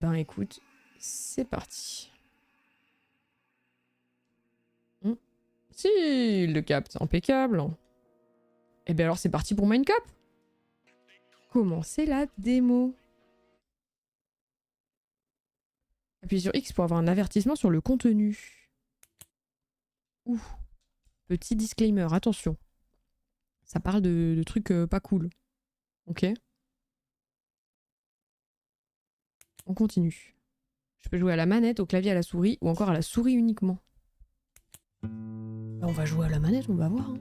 Ben écoute, c'est parti. Si, il le capte, impeccable. Et ben alors c'est parti pour Minecraft. Commencer la démo. Appuyez sur X pour avoir un avertissement sur le contenu. Ouh. Petit disclaimer, attention. Ça parle de trucs pas cool. Ok. On continue. Je peux jouer à la manette, au clavier, à la souris, ou encore à la souris uniquement. Ben, on va jouer à la manette, on va voir. Hein.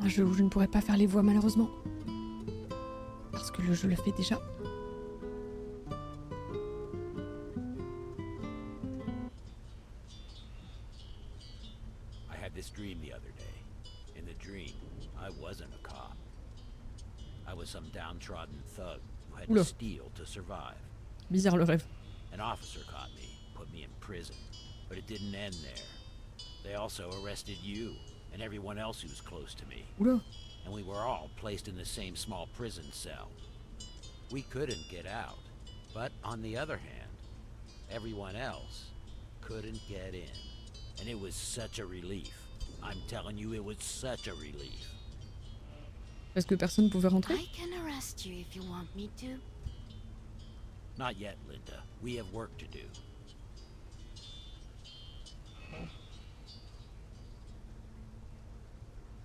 Un jeu où je ne pourrais pas faire les voix malheureusement. Parce que le jeu le fait déjà. I had this dream the other day. In the dream, I wasn't a cop. I was some downtrodden thug who had to Oula. steal to survive. Bizarre le rêve. An officer caught me, put me in prison. But it didn't end there. They also arrested you and everyone else who was close to me. Oula. And we were all placed in the same small prison cell. We couldn't get out. But on the other hand, everyone else couldn't get in. And it was such a relief. I'm telling you, it was such a relief. Parce que personne ne pouvait rentrer. I can arrest you if you want me to. Not yet, Linda. We have work to do.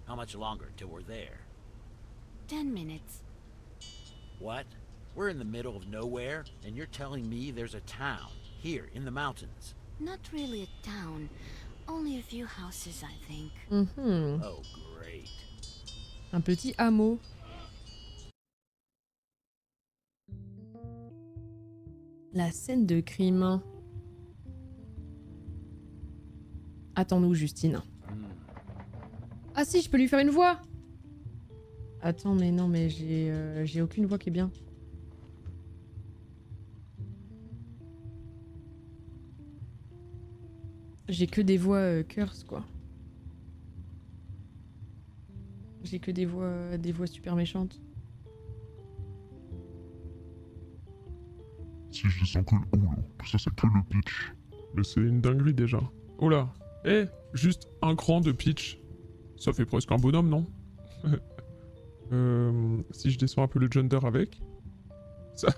How much longer till we're there? 10 minutes. What? We're in the middle of nowhere, and you're telling me there's a town here in the mountains. Not really a town. Only a few houses, I think. Mhm. Oh, great. Un petit hameau. La scène de crime. Attends-nous, Justine. Ah si, je peux lui faire une voix. Attends, mais non, mais j'ai aucune voix qui est bien. J'ai que des voix curse, quoi. J'ai que des voix super méchantes. Si je descends que le... Oh là, ça c'est que le pitch. Mais c'est une dinguerie déjà. Oh là. Eh, juste un cran de pitch. Ça fait presque un bonhomme, non? Si je descends un peu le gender avec... Ça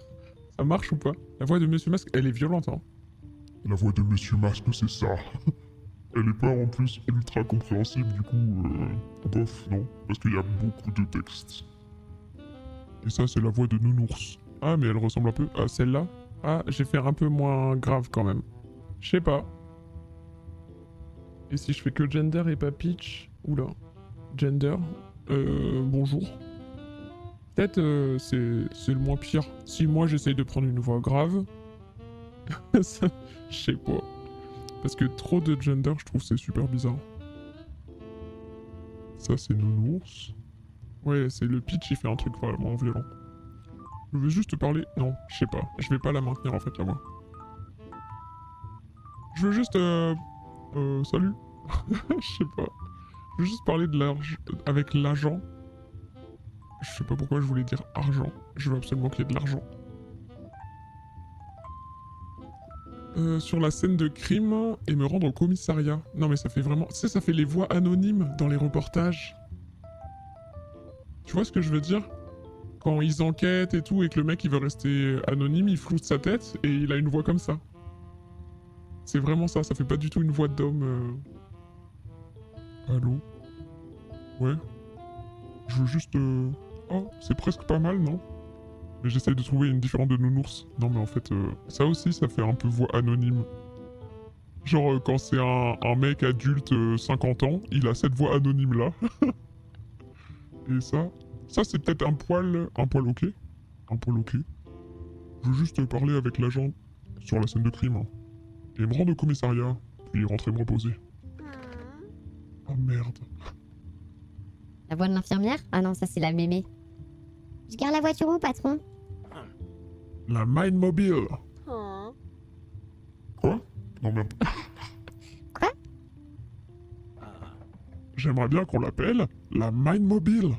marche ou pas? La voix de Monsieur Masque, elle est violente, hein. La voix de Monsieur Masque, c'est ça. Elle est pas en plus ultra compréhensible, du coup... bof, non. Parce qu'il y a beaucoup de texte. Et ça, c'est la voix de Nounours. Ah, mais elle ressemble un peu à celle-là. Ah, j'ai fait un peu moins grave quand même. Je sais pas. Et si je fais que gender et pas pitch? Oula. Gender. Bonjour. Peut-être c'est le moins pire. Si moi j'essaye de prendre une voix grave... ça, je sais pas. Parce que trop de gender, je trouve c'est super bizarre. Ça c'est Nounours. Ouais, c'est le pitch, il fait un truc vraiment violent. Je veux juste parler... Non, je sais pas. Je vais pas la maintenir en fait, la voix. Je veux juste... salut. Je sais pas. Je veux juste parler de avec l'agent. Je sais pas pourquoi je voulais dire argent. Je veux absolument qu'il y ait de l'argent. Sur la scène de crime et me rendre au commissariat. Non mais ça fait vraiment... Tu sais, ça fait les voix anonymes dans les reportages. Tu vois ce que je veux dire? Quand ils enquêtent et tout et que le mec il veut rester anonyme, il floute sa tête et il a une voix comme ça. C'est vraiment ça, ça fait pas du tout une voix d'homme. Allô? Ouais? Je veux juste... Oh, c'est presque pas mal, non? Mais j'essaye de trouver une différente de Nounours. Non mais en fait, ça aussi, ça fait un peu voix anonyme. Genre, quand c'est un mec adulte, 50 ans, il a cette voix anonyme-là. Et ça c'est peut-être un poil ok. Un poil ok. Je veux juste parler avec l'agent sur la scène de crime. Hein. Et me rendre au commissariat, puis rentrer me reposer. Oh merde. La voix de l'infirmière? Ah non, ça c'est la mémé. Je garde la voiture où, patron? La Mind Mobile. Quoi? Non, merde. J'aimerais bien qu'on l'appelle la Mind Mobile.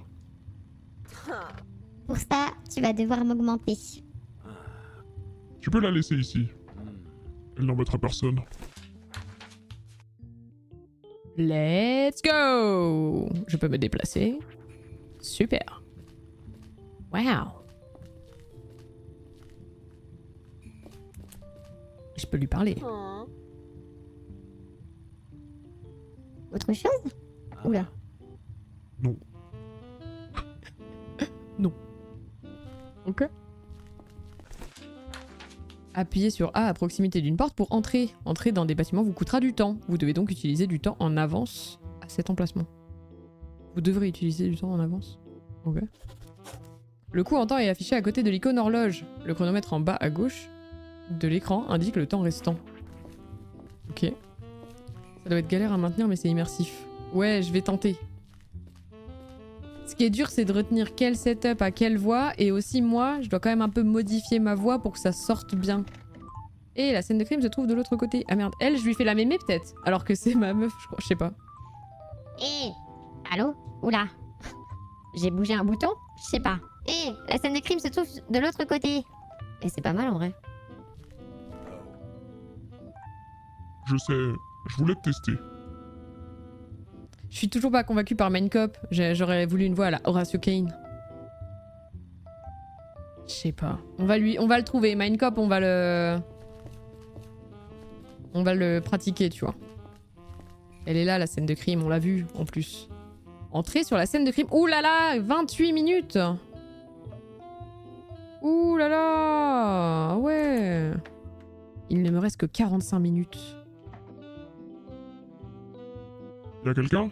Pour ça, tu vas devoir m'augmenter. Tu peux la laisser ici. Elle n'embêtera personne. Let's go! Je peux me déplacer. Super. Wow. Je peux lui parler. Autre chose? Oula. Non. Ok. Appuyez sur A à proximité d'une porte pour entrer. Entrer dans des bâtiments vous coûtera du temps. Vous devez donc utiliser du temps en avance à cet emplacement. Vous devrez utiliser du temps en avance. Ok. Le coût en temps est affiché à côté de l'icône horloge. Le chronomètre en bas à gauche de l'écran indique le temps restant. Ok. Ça doit être galère à maintenir mais c'est immersif. Ouais, je vais tenter. Ce qui est dur, c'est de retenir quel setup à quelle voix, et aussi moi, je dois quand même un peu modifier ma voix pour que ça sorte bien. Et la scène de crime se trouve de l'autre côté. Ah merde, elle, je lui fais la mémé peut-être, alors que c'est ma meuf, je crois, je sais pas. Hé! Allô? Oula! J'ai bougé un bouton? Je sais pas. Hé! La scène de crime se trouve de l'autre côté. Et c'est pas mal en vrai. Je sais, je voulais te tester. Je suis toujours pas convaincue par Minecop. J'aurais voulu une voix à la Horatio Kane. Je sais pas. On va le trouver. Minecop, on va le pratiquer, tu vois. Elle est là, la scène de crime, on l'a vue, en plus. Entrer sur la scène de crime. Ouh là là, 28 minutes. Ouh là là. Ouais. Il ne me reste que 45 minutes. Y'a quelqu'un?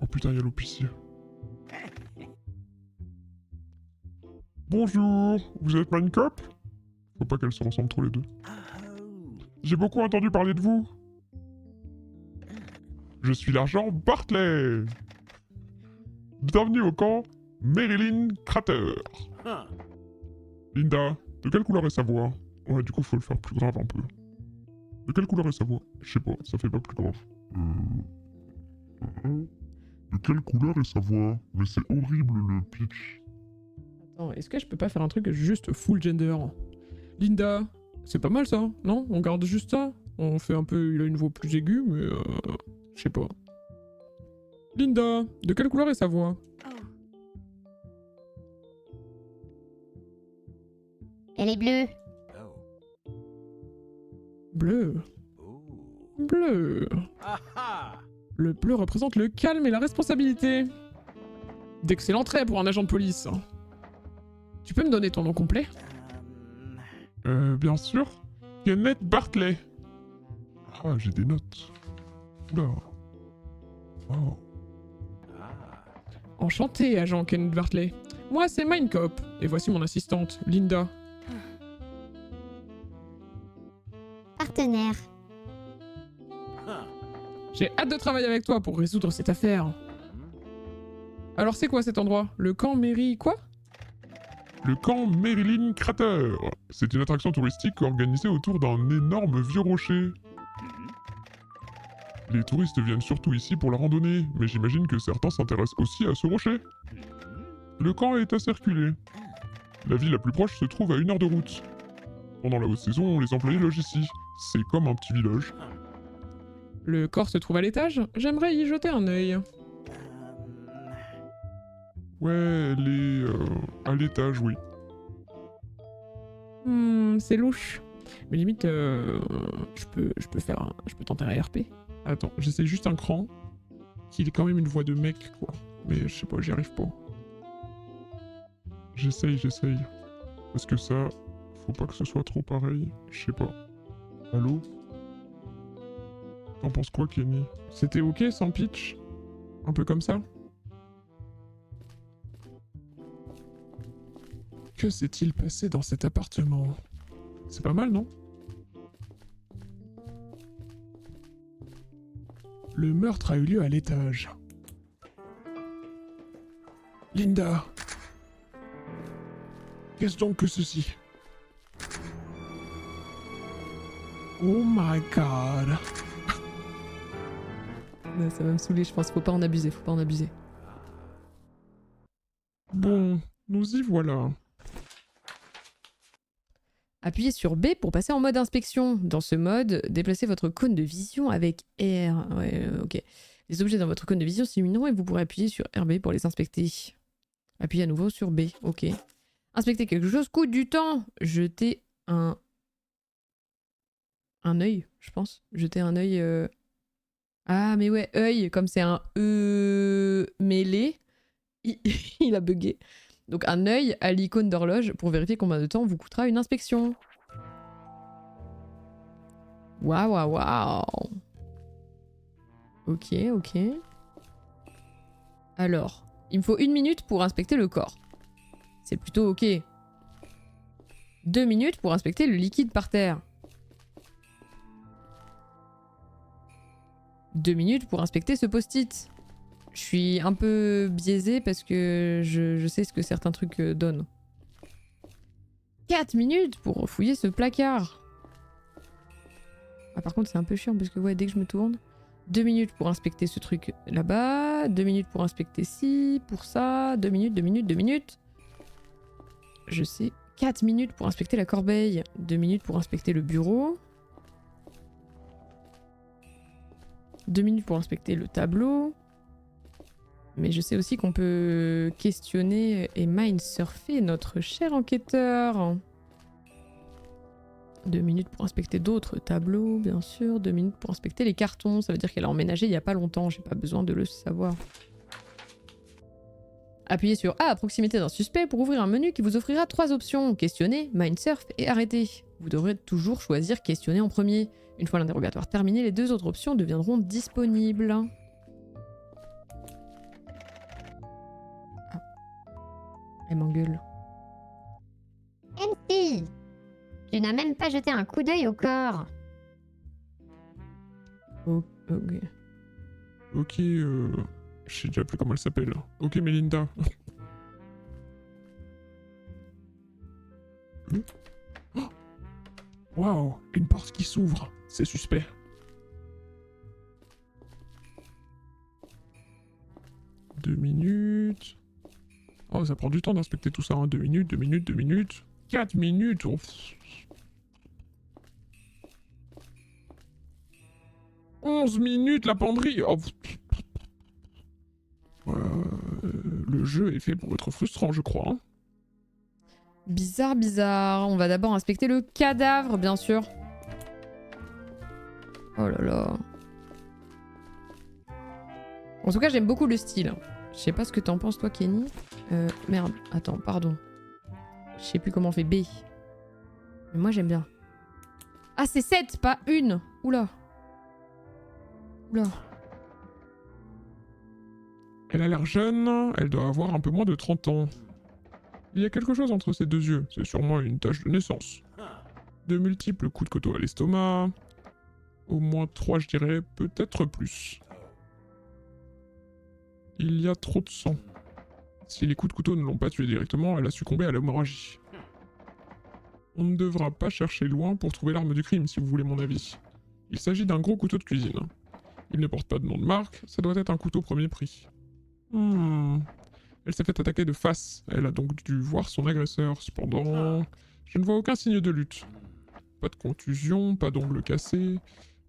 Oh putain, y'a l'officier. Bonjour, vous êtes Minecop? Faut pas qu'elles se ressemblent trop les deux. J'ai beaucoup entendu parler de vous. Je suis l'agent Bartley. Bienvenue au camp Marilyn Crater. Linda, de quelle couleur est sa voix? Ouais, du coup, faut le faire plus grave un peu. De quelle couleur est sa voix? Je sais pas, ça fait pas plus grave. De quelle couleur est sa voix? Mais c'est horrible le pitch. Attends, est-ce que je peux pas faire un truc juste full gender? Linda, c'est pas mal ça, non? On garde juste ça? On fait un peu... Il a une voix plus aiguë, mais je sais pas. Linda, de quelle couleur est sa voix? Elle est bleue. Bleu. Bleu. Le bleu représente le calme et la responsabilité. D'excellents traits pour un agent de police. Tu peux me donner ton nom complet? Bien sûr. Kenneth Bartley. Ah, j'ai des notes. Oula. Wow. Enchanté, agent Kenneth Bartley. Moi, c'est Minecop. Et voici mon assistante, Linda. Partenaire. J'ai hâte de travailler avec toi pour résoudre cette affaire. Alors c'est quoi cet endroit? Le camp Mary... quoi? Le camp Marilyn Crater. C'est une attraction touristique organisée autour d'un énorme vieux rocher. Les touristes viennent surtout ici pour la randonnée, mais j'imagine que certains s'intéressent aussi à ce rocher. Le camp est assez reculé. La ville la plus proche se trouve à 1 heure de route. Pendant la haute saison, les employés logent ici. C'est comme un petit village. Le corps se trouve à l'étage? J'aimerais y jeter un œil. Ouais, elle est à l'étage, oui. C'est louche. Mais limite, je peux tenter un RP. Attends, j'essaie juste un cran. Qu'il ait quand même une voix de mec, quoi. Mais je sais pas, j'y arrive pas. J'essaye. Parce que ça, faut pas que ce soit trop pareil. Je sais pas. Allô? T'en penses quoi, Kenny? C'était ok sans pitch? Un peu comme ça? Que s'est-il passé dans cet appartement? C'est pas mal, non? Le meurtre a eu lieu à l'étage. Linda. Qu'est-ce donc que ceci? Oh my god. Ouais, ça va me saouler, je pense. Faut pas en abuser, faut pas en abuser. Bon, nous y voilà. Appuyez sur B pour passer en mode inspection. Dans ce mode, déplacez votre cône de vision avec R. Ouais, ok. Les objets dans votre cône de vision s'illumineront et vous pourrez appuyer sur RB pour les inspecter. Appuyez à nouveau sur B, ok. Inspecter quelque chose coûte du temps. Jeter un œil, je pense. Jeter un œil... Ah, mais ouais, œil, comme c'est un E mêlé, il a bugué. Donc un œil à l'icône d'horloge pour vérifier combien de temps vous coûtera une inspection. Waouh, waouh, waouh. Ok, ok. Alors, il me faut 1 minute pour inspecter le corps. C'est plutôt ok. 2 minutes pour inspecter le liquide par terre. 2 minutes pour inspecter ce post-it. Je suis un peu biaisée parce que je sais ce que certains trucs donnent. 4 minutes pour fouiller ce placard. Ah, par contre, c'est un peu chiant parce que ouais, dès que je me tourne... 2 minutes pour inspecter ce truc là-bas. 2 minutes pour inspecter ci, pour ça. 2 minutes, 2 minutes, 2 minutes. Je sais. 4 minutes pour inspecter la corbeille. 2 minutes pour inspecter le bureau. 2 minutes pour inspecter le tableau. Mais je sais aussi qu'on peut questionner et mindsurfer notre cher enquêteur. 2 minutes pour inspecter d'autres tableaux, bien sûr. 2 minutes pour inspecter les cartons. Ça veut dire qu'elle a emménagé il n'y a pas longtemps. J'ai pas besoin de le savoir. Appuyez sur A à proximité d'un suspect pour ouvrir un menu qui vous offrira 3 options. Questionner, mindsurf et arrêter. Vous devrez toujours choisir questionner en premier. Une fois l'interrogatoire terminé, les 2 autres options deviendront disponibles. Ah. Elle m'engueule. MC, tu n'as même pas jeté un coup d'œil au corps. Oh, ok. Ok, je sais déjà plus comment elle s'appelle. Ok, Melinda. Oh, waouh, une porte qui s'ouvre. C'est suspect. Deux minutes. Oh, ça prend du temps d'inspecter tout ça, hein. 2 minutes, 2 minutes, 2 minutes. 4 minutes. Oh. 11 minutes, la penderie. Oh. Le jeu est fait pour être frustrant, je crois. Hein. Bizarre, bizarre. On va d'abord inspecter le cadavre, bien sûr. Oh là là. En tout cas, j'aime beaucoup le style. Je sais pas ce que t'en penses, toi, Kenny. Merde. Attends, pardon. Je sais plus comment on fait B. Mais moi, j'aime bien. Ah, c'est 7, pas 1. Oula. Oula. Elle a l'air jeune, elle doit avoir un peu moins de 30 ans. Il y a quelque chose entre ses 2 yeux, c'est sûrement une tache de naissance. De multiples coups de couteau à l'estomac. Au moins 3, je dirais, peut-être plus. Il y a trop de sang. Si les coups de couteau ne l'ont pas tué directement, elle a succombé à l'hémorragie. On ne devra pas chercher loin pour trouver l'arme du crime, si vous voulez mon avis. Il s'agit d'un gros couteau de cuisine. Il ne porte pas de nom de marque, ça doit être un couteau premier prix. Elle s'est fait attaquer de face, elle a donc dû voir son agresseur. Cependant, je ne vois aucun signe de lutte. Pas de contusion, pas d'ongles cassés.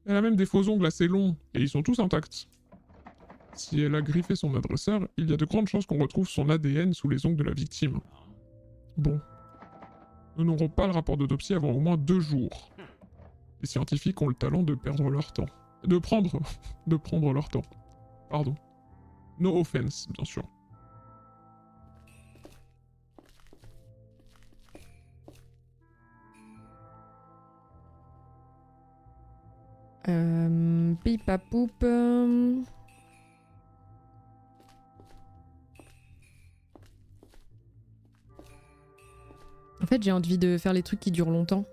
Elle a même des faux ongles assez longs, et ils sont tous intacts. Si elle a griffé son agresseur, il y a de grandes chances qu'on retrouve son ADN sous les ongles de la victime. Bon. Nous n'aurons pas le rapport d'autopsie avant au moins 2 jours. Les scientifiques ont le talent de perdre leur temps. De prendre leur temps. Pardon. No offense, bien sûr. Pipapoup. En fait, j'ai envie de faire les trucs qui durent longtemps.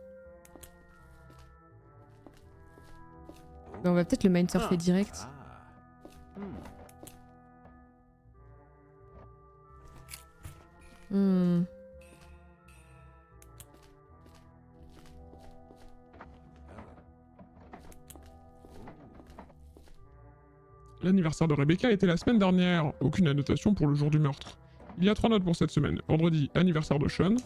Ben, on va peut-être le mindsurfer direct. Hmm. L'anniversaire de Rebecca était la semaine dernière. Aucune annotation pour le jour du meurtre. Il y a 3 notes pour cette semaine. Vendredi, anniversaire de Sean.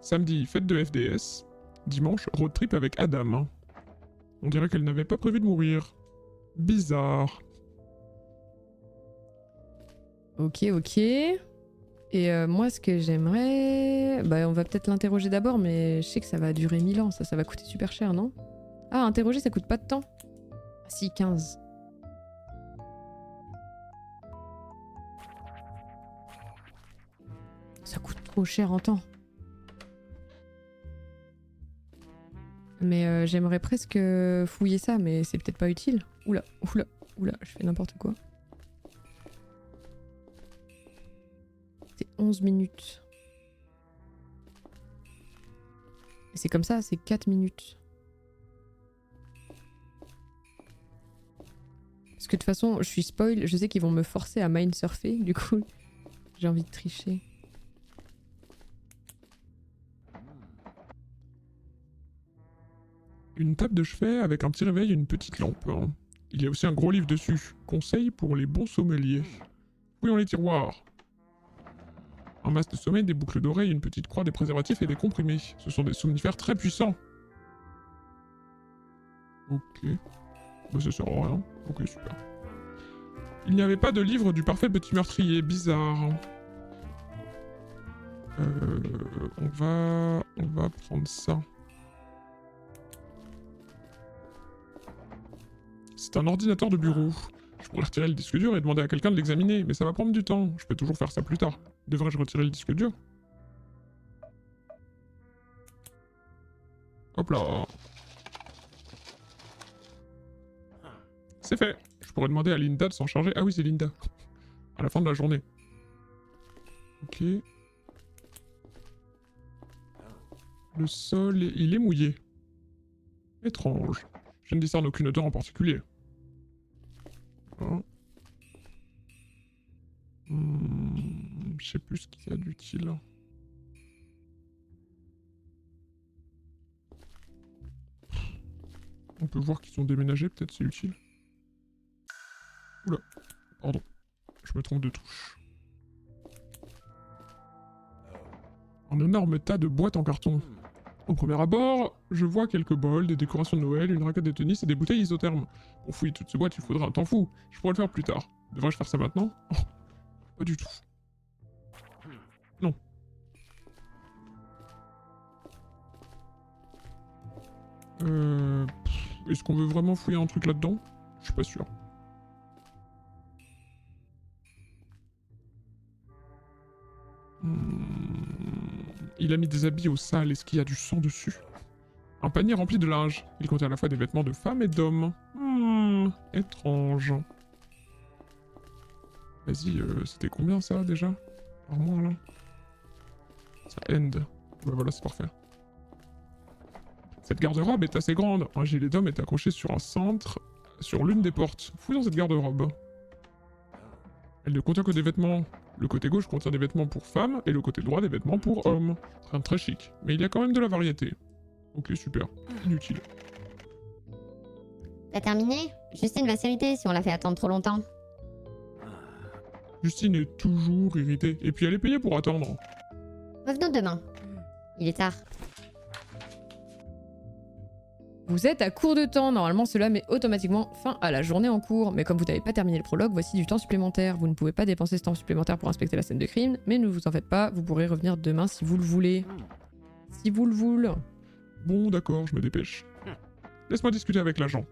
Samedi, fête de FDS. Dimanche, road trip avec Adam. On dirait qu'elle n'avait pas prévu de mourir. Bizarre. Ok, ok. Et moi, ce que j'aimerais... Bah, on va peut-être l'interroger d'abord, mais je sais que ça va durer 1000 ans. Ça va coûter super cher, non? Ah, interroger, ça coûte pas de temps. Ah si, 15. Ça coûte trop cher en temps. Mais j'aimerais presque fouiller ça, mais c'est peut-être pas utile. Oula, oula, oula, je fais n'importe quoi. C'est 11 minutes. Et c'est comme ça, c'est 4 minutes. Parce que de toute façon, je suis spoil, je sais qu'ils vont me forcer à mindsurfer, du coup, j'ai envie de tricher. Une table de chevet avec un petit réveil et une petite lampe. Il y a aussi un gros livre dessus. Conseils pour les bons sommeliers. Fouillons les tiroirs. Un masque de sommeil, des boucles d'oreilles, une petite croix, des préservatifs et des comprimés. Ce sont des somnifères très puissants. Ok. Bah ça sert à rien. Ok, super. Il n'y avait pas de livre du parfait petit meurtrier. Bizarre. On va prendre ça. C'est un ordinateur de bureau. Je pourrais retirer le disque dur et demander à quelqu'un de l'examiner, mais ça va prendre du temps. Je peux toujours faire ça plus tard. Devrais-je retirer le disque dur? Hop là. C'est fait. Je pourrais demander à Linda de s'en charger. Ah oui, c'est Linda. À la fin de la journée. Ok. Le sol, il est mouillé. Étrange. Je ne discerne aucune odeur en particulier. Hein. Je sais plus ce qu'il y a d'utile. On peut voir qu'ils ont déménagé, peut-être c'est utile. Oula, pardon. Je me trompe de touche. Un énorme tas de boîtes en carton. Au premier abord, je vois quelques bols, des décorations de Noël, une raquette de tennis et des bouteilles isothermes. Pour fouiller toutes ces boîtes, il faudra un temps fou. Je pourrais le faire plus tard. Devrais-je faire ça maintenant? Oh, pas du tout. Non. Est-ce qu'on veut vraiment fouiller un truc là-dedans? Je suis pas sûr. Il a mis des habits au sale. Est-ce qu'il y a du sang dessus? Un panier rempli de linge. Il contient à la fois des vêtements de femmes et d'hommes. Étrange. Vas-y, c'était combien ça déjà? Par mois là? Ça end. Bah voilà, c'est parfait. Cette garde-robe est assez grande. Un gilet d'homme est accroché sur un cintre sur l'une des portes. Fouillons cette garde-robe. Elle ne contient que des vêtements. Le côté gauche contient des vêtements pour femmes et le côté droit des vêtements pour hommes. Rien de très chic. Mais il y a quand même de la variété. Ok, super. Inutile. T'as terminé? Justine va s'irriter si on l'a fait attendre trop longtemps. Justine est toujours irritée. Et puis elle est payée pour attendre. Revenons demain. Il est tard. Vous êtes à court de temps, normalement cela met automatiquement fin à la journée en cours, mais comme vous n'avez pas terminé le prologue, voici du temps supplémentaire. Vous ne pouvez pas dépenser ce temps supplémentaire pour inspecter la scène de crime, mais ne vous en faites pas, vous pourrez revenir demain si vous le voulez. Si vous le voulez. Bon, d'accord, je me dépêche. Laisse-moi discuter avec l'agent.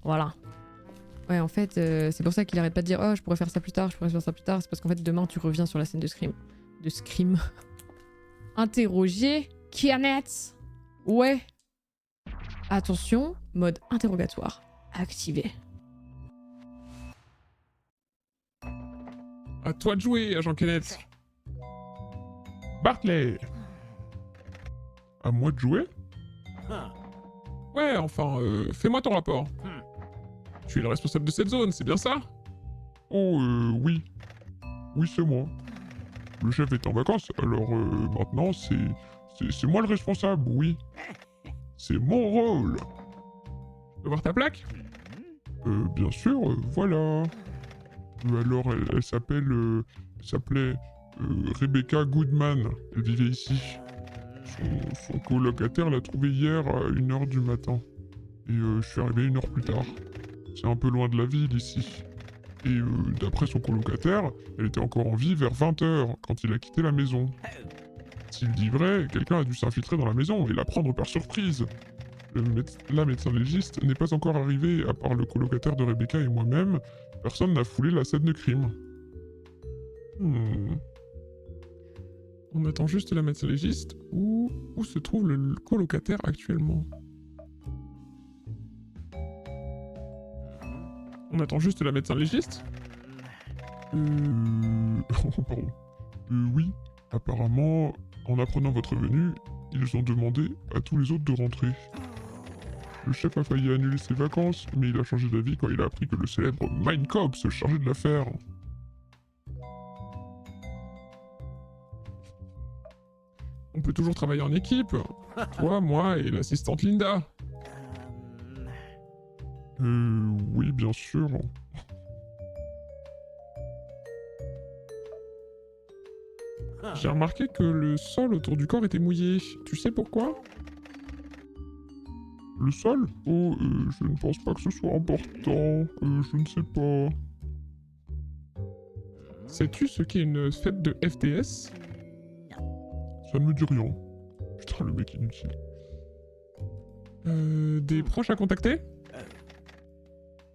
Voilà. Ouais, en fait, c'est pour ça qu'il arrête pas de dire « Oh, je pourrais faire ça plus tard, je pourrais faire ça plus tard », c'est parce qu'en fait, demain, tu reviens sur la scène de scream. De scream. Interroger Kianet. Ouais. Attention, mode interrogatoire activé. À toi de jouer, agent Kenneth. Bartley. À moi de jouer? Ouais, enfin, fais-moi ton rapport. Tu es le responsable de cette zone, c'est bien ça? Oh, oui. Oui, c'est moi. Le chef est en vacances, alors maintenant, c'est moi le responsable, oui. C'est mon rôle. Je peux voir ta plaque? Bien sûr, voilà. Alors, elle s'appelait Rebecca Goodman. Elle vivait ici. Son colocataire l'a trouvée hier à 1h du matin. Et je suis arrivé 1 heure plus tard. C'est un peu loin de la ville ici. Et d'après son colocataire, elle était encore en vie vers 20h quand il a quitté la maison. S'il dit vrai, quelqu'un a dû s'infiltrer dans la maison et la prendre par surprise. La médecin légiste n'est pas encore arrivée, à part le colocataire de Rebecca et moi-même. Personne n'a foulé la scène de crime. On attend juste la médecin légiste. Où se trouve le colocataire actuellement? On attend juste la médecin légiste? Pardon. Oui. Apparemment, en apprenant votre venue, ils ont demandé à tous les autres de rentrer. Le chef a failli annuler ses vacances, mais il a changé d'avis quand il a appris que le célèbre Minecop se chargeait de l'affaire. On peut toujours travailler en équipe. Toi, moi et l'assistante Linda. Oui, bien sûr. J'ai remarqué que le sol autour du corps était mouillé. Tu sais pourquoi? Le sol? Oh, je ne pense pas que ce soit important. Je ne sais pas. Sais-tu ce qu'est une fête de FDS? Ça ne me dit rien. Putain, le mec inutile. Des proches à contacter?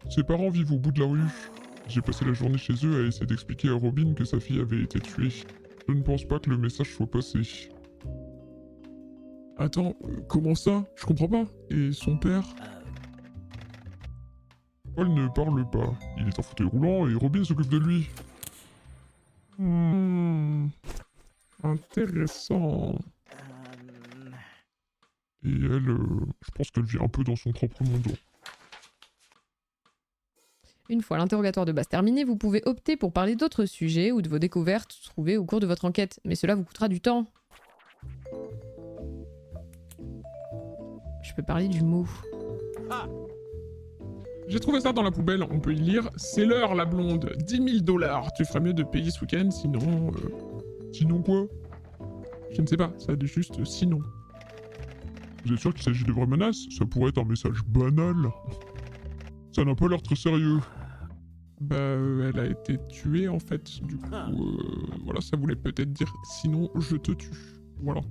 Ses parents vivent au bout de la rue. J'ai passé la journée chez eux à essayer d'expliquer à Robin que sa fille avait été tuée. Je ne pense pas que le message soit passé. Attends, comment ça? Je comprends pas. Et son père? Paul ne parle pas. Il est en fauteuil roulant et Robin s'occupe de lui. Intéressant. Et elle, je pense qu'elle vit un peu dans son propre monde. Une fois l'interrogatoire de base terminé, vous pouvez opter pour parler d'autres sujets ou de vos découvertes trouvées au cours de votre enquête, mais cela vous coûtera du temps. Je peux parler du mot. J'ai trouvé ça dans la poubelle, on peut y lire « C'est l'heure, la blonde, 10 000 $. Tu ferais mieux de payer ce week-end, sinon... Sinon quoi? Je ne sais pas, ça dit juste « sinon ». Vous êtes sûr qu'il s'agit de vraies menaces? Ça pourrait être un message banal. Ça n'a pas l'air très sérieux. Bah, elle a été tuée en fait, du coup, voilà, ça voulait peut-être dire « sinon je te tue ». Voilà.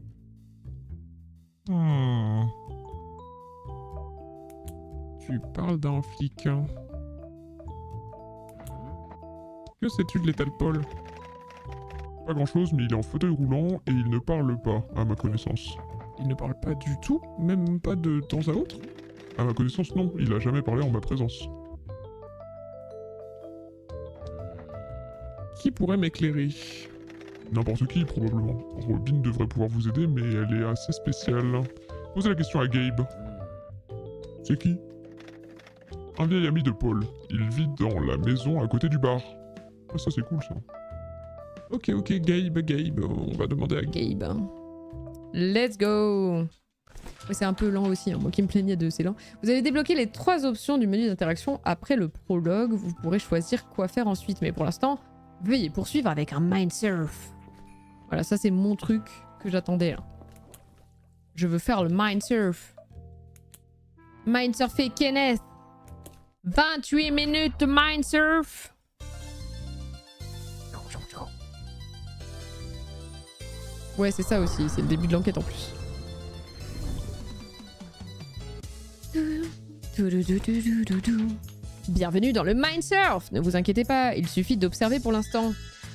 Tu parles d'un flic. Hein. Que sais-tu de l'étal Paul? Pas grand-chose, mais il est en fauteuil roulant et il ne parle pas, à ma connaissance. Il ne parle pas du tout? Même pas de temps à autre? À ma connaissance, non. Il a jamais parlé en ma présence. Qui pourrait m'éclairer? N'importe qui, probablement. Robin devrait pouvoir vous aider, mais elle est assez spéciale. Posez la question à Gabe. C'est qui? Un vieil ami de Paul. Il vit dans la maison à côté du bar. Ah, ça c'est cool, ça. Ok, Gabe, on va demander à Gabe. Let's go! Ouais, c'est un peu lent aussi, hein. Moi qui me plaignais de c'est lent. Vous avez débloqué les 3 options du menu d'interaction après le prologue. Vous pourrez choisir quoi faire ensuite, mais pour l'instant, veuillez poursuivre avec un Mindsurf. Voilà, ça c'est mon truc que j'attendais là. Je veux faire le Mindsurf. Mindsurfer Kenneth. 28 minutes de Mindsurf. Ouais, c'est ça aussi, c'est le début de l'enquête en plus. Bienvenue dans le Mindsurf. Ne vous inquiétez pas, il suffit d'observer pour l'instant.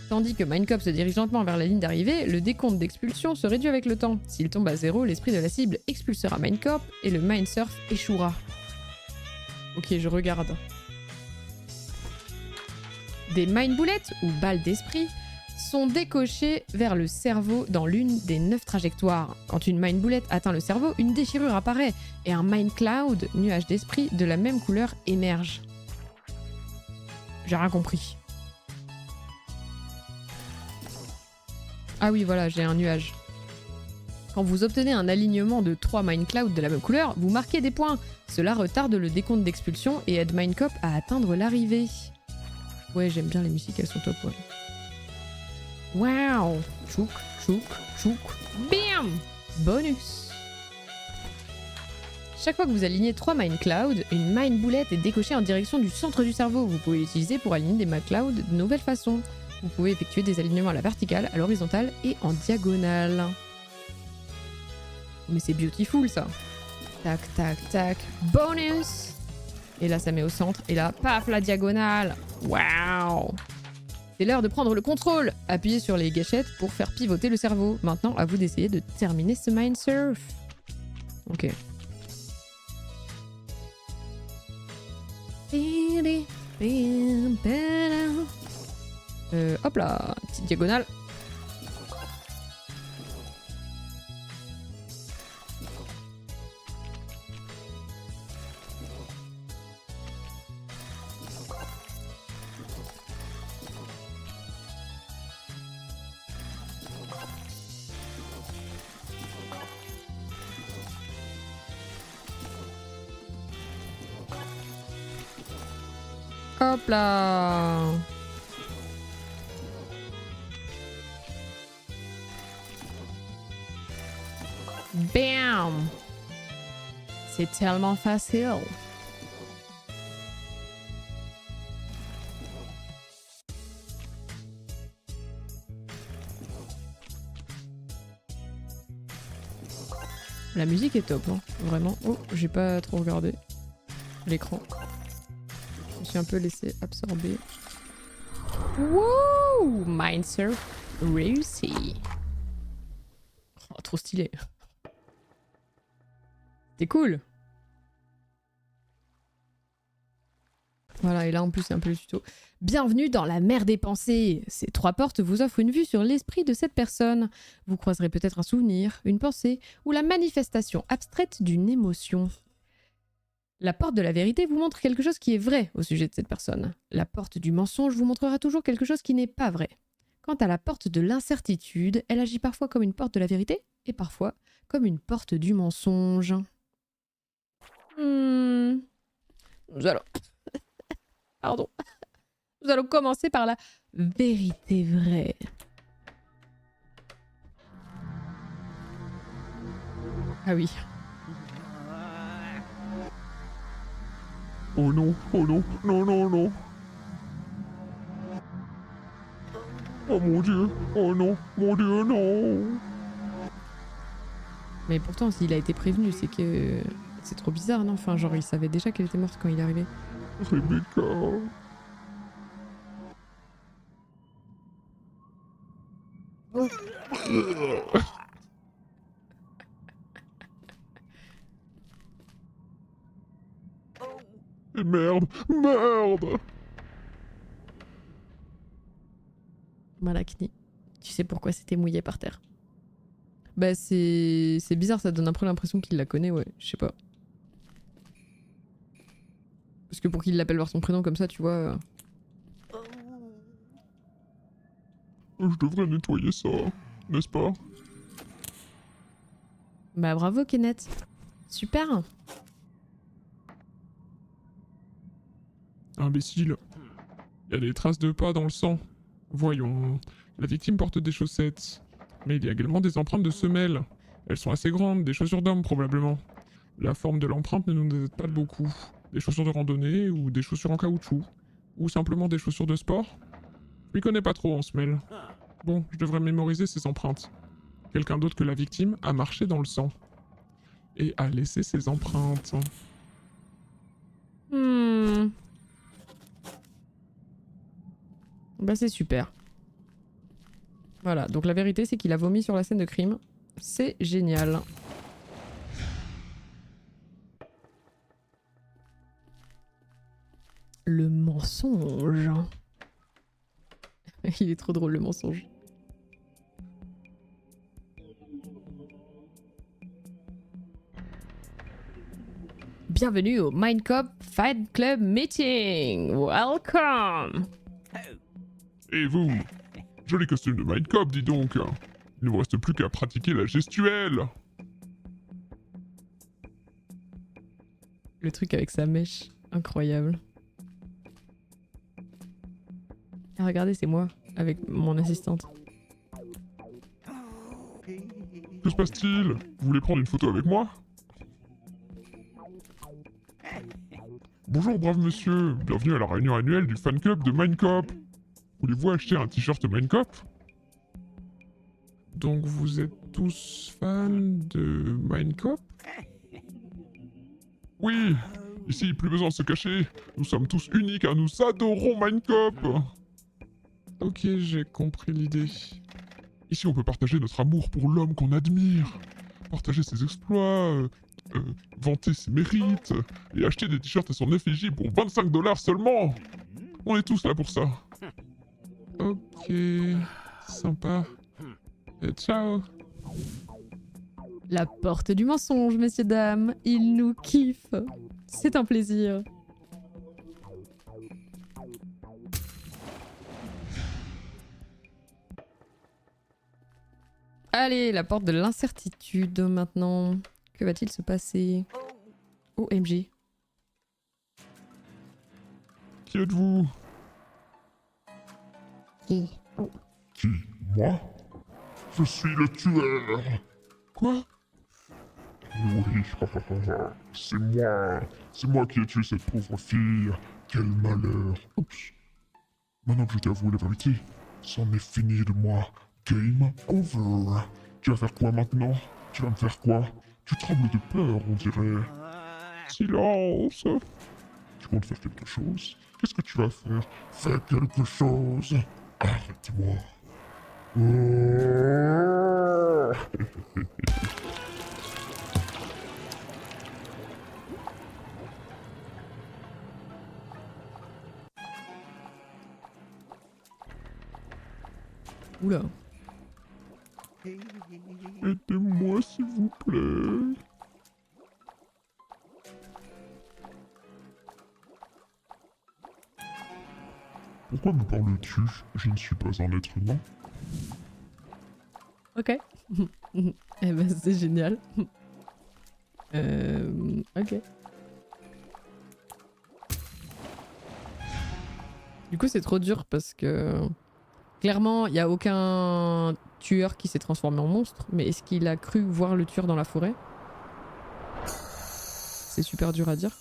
Tandis que Minecop se dirige lentement vers la ligne d'arrivée, le décompte d'expulsion se réduit avec le temps. S'il tombe à 0, l'esprit de la cible expulsera Minecop et le Mindsurf échouera. Ok, je regarde. Des Mind Bullets, ou balles d'esprit, sont décochées vers le cerveau dans l'une des 9 trajectoires. Quand une Mind Bullet atteint le cerveau, une déchirure apparaît et un Mind Cloud, nuage d'esprit de la même couleur, émerge. J'ai rien compris. Ah oui, voilà, j'ai un nuage. Quand vous obtenez un alignement de 3 Mine Cloud de la même couleur, vous marquez des points. Cela retarde le décompte d'expulsion et aide Minecop à atteindre l'arrivée. Ouais, j'aime bien les musiques, elles sont top, ouais. Waouh! Chouk, chouk, chouk. Bam! Bonus! Chaque fois que vous alignez 3 Mine Cloud, une Mine Boulette est décochée en direction du centre du cerveau. Vous pouvez l'utiliser pour aligner des Mine Cloud de nouvelles façons. Vous pouvez effectuer des alignements à la verticale, à l'horizontale et en diagonale. Mais c'est beautiful ça. Tac, tac, tac. Bonus! Et là, ça met au centre. Et là, paf, la diagonale. Waouh! C'est l'heure de prendre le contrôle. Appuyez sur les gâchettes pour faire pivoter le cerveau. Maintenant, à vous d'essayer de terminer ce Minesurf. Ok. Hop là, petite diagonale. Hop là. Bam. C'est tellement facile. La musique est top, hein. Vraiment. Oh, j'ai pas trop regardé l'écran. Je me suis un peu laissé absorber. Wouh! Minesurf réussi. Oh, trop stylé. C'est cool. Voilà, et là en plus c'est un peu le tuto. Bienvenue dans la mer des pensées. Ces 3 portes vous offrent une vue sur l'esprit de cette personne. Vous croiserez peut-être un souvenir, une pensée ou la manifestation abstraite d'une émotion. La porte de la vérité vous montre quelque chose qui est vrai au sujet de cette personne. La porte du mensonge vous montrera toujours quelque chose qui n'est pas vrai. Quant à la porte de l'incertitude, elle agit parfois comme une porte de la vérité et parfois comme une porte du mensonge. Nous allons... Pardon. Nous allons commencer par la vérité vraie. Ah oui. Oh non, oh non, non, non, non. Oh mon dieu, oh non, mon dieu, non. Mais pourtant, s'il a été prévenu, c'est que... C'est trop bizarre, non? Enfin, genre, il savait déjà qu'elle était morte quand il est arrivé. Rebecca. Et merde, merde. Malakni. Tu sais pourquoi c'était mouillé par terre? Bah c'est bizarre, ça donne un peu l'impression qu'il la connaît, ouais, je sais pas. Parce que pour qu'il l'appelle par son prénom comme ça, tu vois... Je devrais nettoyer ça, n'est-ce pas? Bah bravo Kenneth. Super. Imbécile. Il y a des traces de pas dans le sang. Voyons. La victime porte des chaussettes. Mais il y a également des empreintes de semelles. Elles sont assez grandes, des chaussures d'homme probablement. La forme de l'empreinte ne nous aide pas de beaucoup. Des chaussures de randonnée ou des chaussures en caoutchouc. Ou simplement des chaussures de sport. Je m'y connais pas trop en semelles. Bon, je devrais mémoriser ces empreintes. Quelqu'un d'autre que la victime a marché dans le sang. Et a laissé ses empreintes. Bah c'est super. Voilà, donc la vérité c'est qu'il a vomi sur la scène de crime. C'est génial. Le mensonge. Il est trop drôle le mensonge. bienvenue au Minecop Fight Club Meeting. Welcome. Et vous? Joli costume de Minecop, dis donc. Il ne vous reste plus qu'à pratiquer la gestuelle. Le truc avec sa mèche, incroyable. Ah, regardez, c'est moi, avec mon assistante. Que se passe-t-il? Vous voulez prendre une photo avec moi? Bonjour brave monsieur, bienvenue à la réunion annuelle du fan club de Minecop. Voulez-vous acheter un t-shirt Minecop? Donc vous êtes tous fans de Minecop? Oui, ici plus besoin de se cacher, nous sommes tous uniques car nous adorons Minecop. Ok, j'ai compris l'idée. Ici on peut partager notre amour pour l'homme qu'on admire, partager ses exploits, vanter ses mérites, et acheter des t-shirts à son effigie pour 25 $ seulement. On est tous là pour ça. Ok, sympa. Et ciao. La porte du mensonge, messieurs, dames. Il nous kiffe. C'est un plaisir. Allez, la porte de l'incertitude maintenant. Que va-t-il se passer? OMG. Qui êtes-vous? Qui? Qui? Moi? Je suis le tueur. Quoi? Oui, c'est moi. C'est moi qui ai tué cette pauvre fille. Quel malheur. Oups. Maintenant que je t'ai avoué la vérité, c'en est fini de moi. Game over. Tu vas faire quoi maintenant? Tu vas me faire quoi? Tu trembles de peur, on dirait. Silence. Tu comptes faire quelque chose? Qu'est-ce que tu vas faire? Fais quelque chose. Arrête-moi. Oh. Oula. Aidez-moi s'il vous plaît. Pourquoi me parles-tu? Je ne suis pas un être humain. Ok. Eh ben, c'est génial. Ok. Du coup, c'est trop dur parce que... Clairement, il n'y a aucun tueur qui s'est transformé en monstre, mais est-ce qu'il a cru voir le tueur dans la forêt? C'est super dur à dire.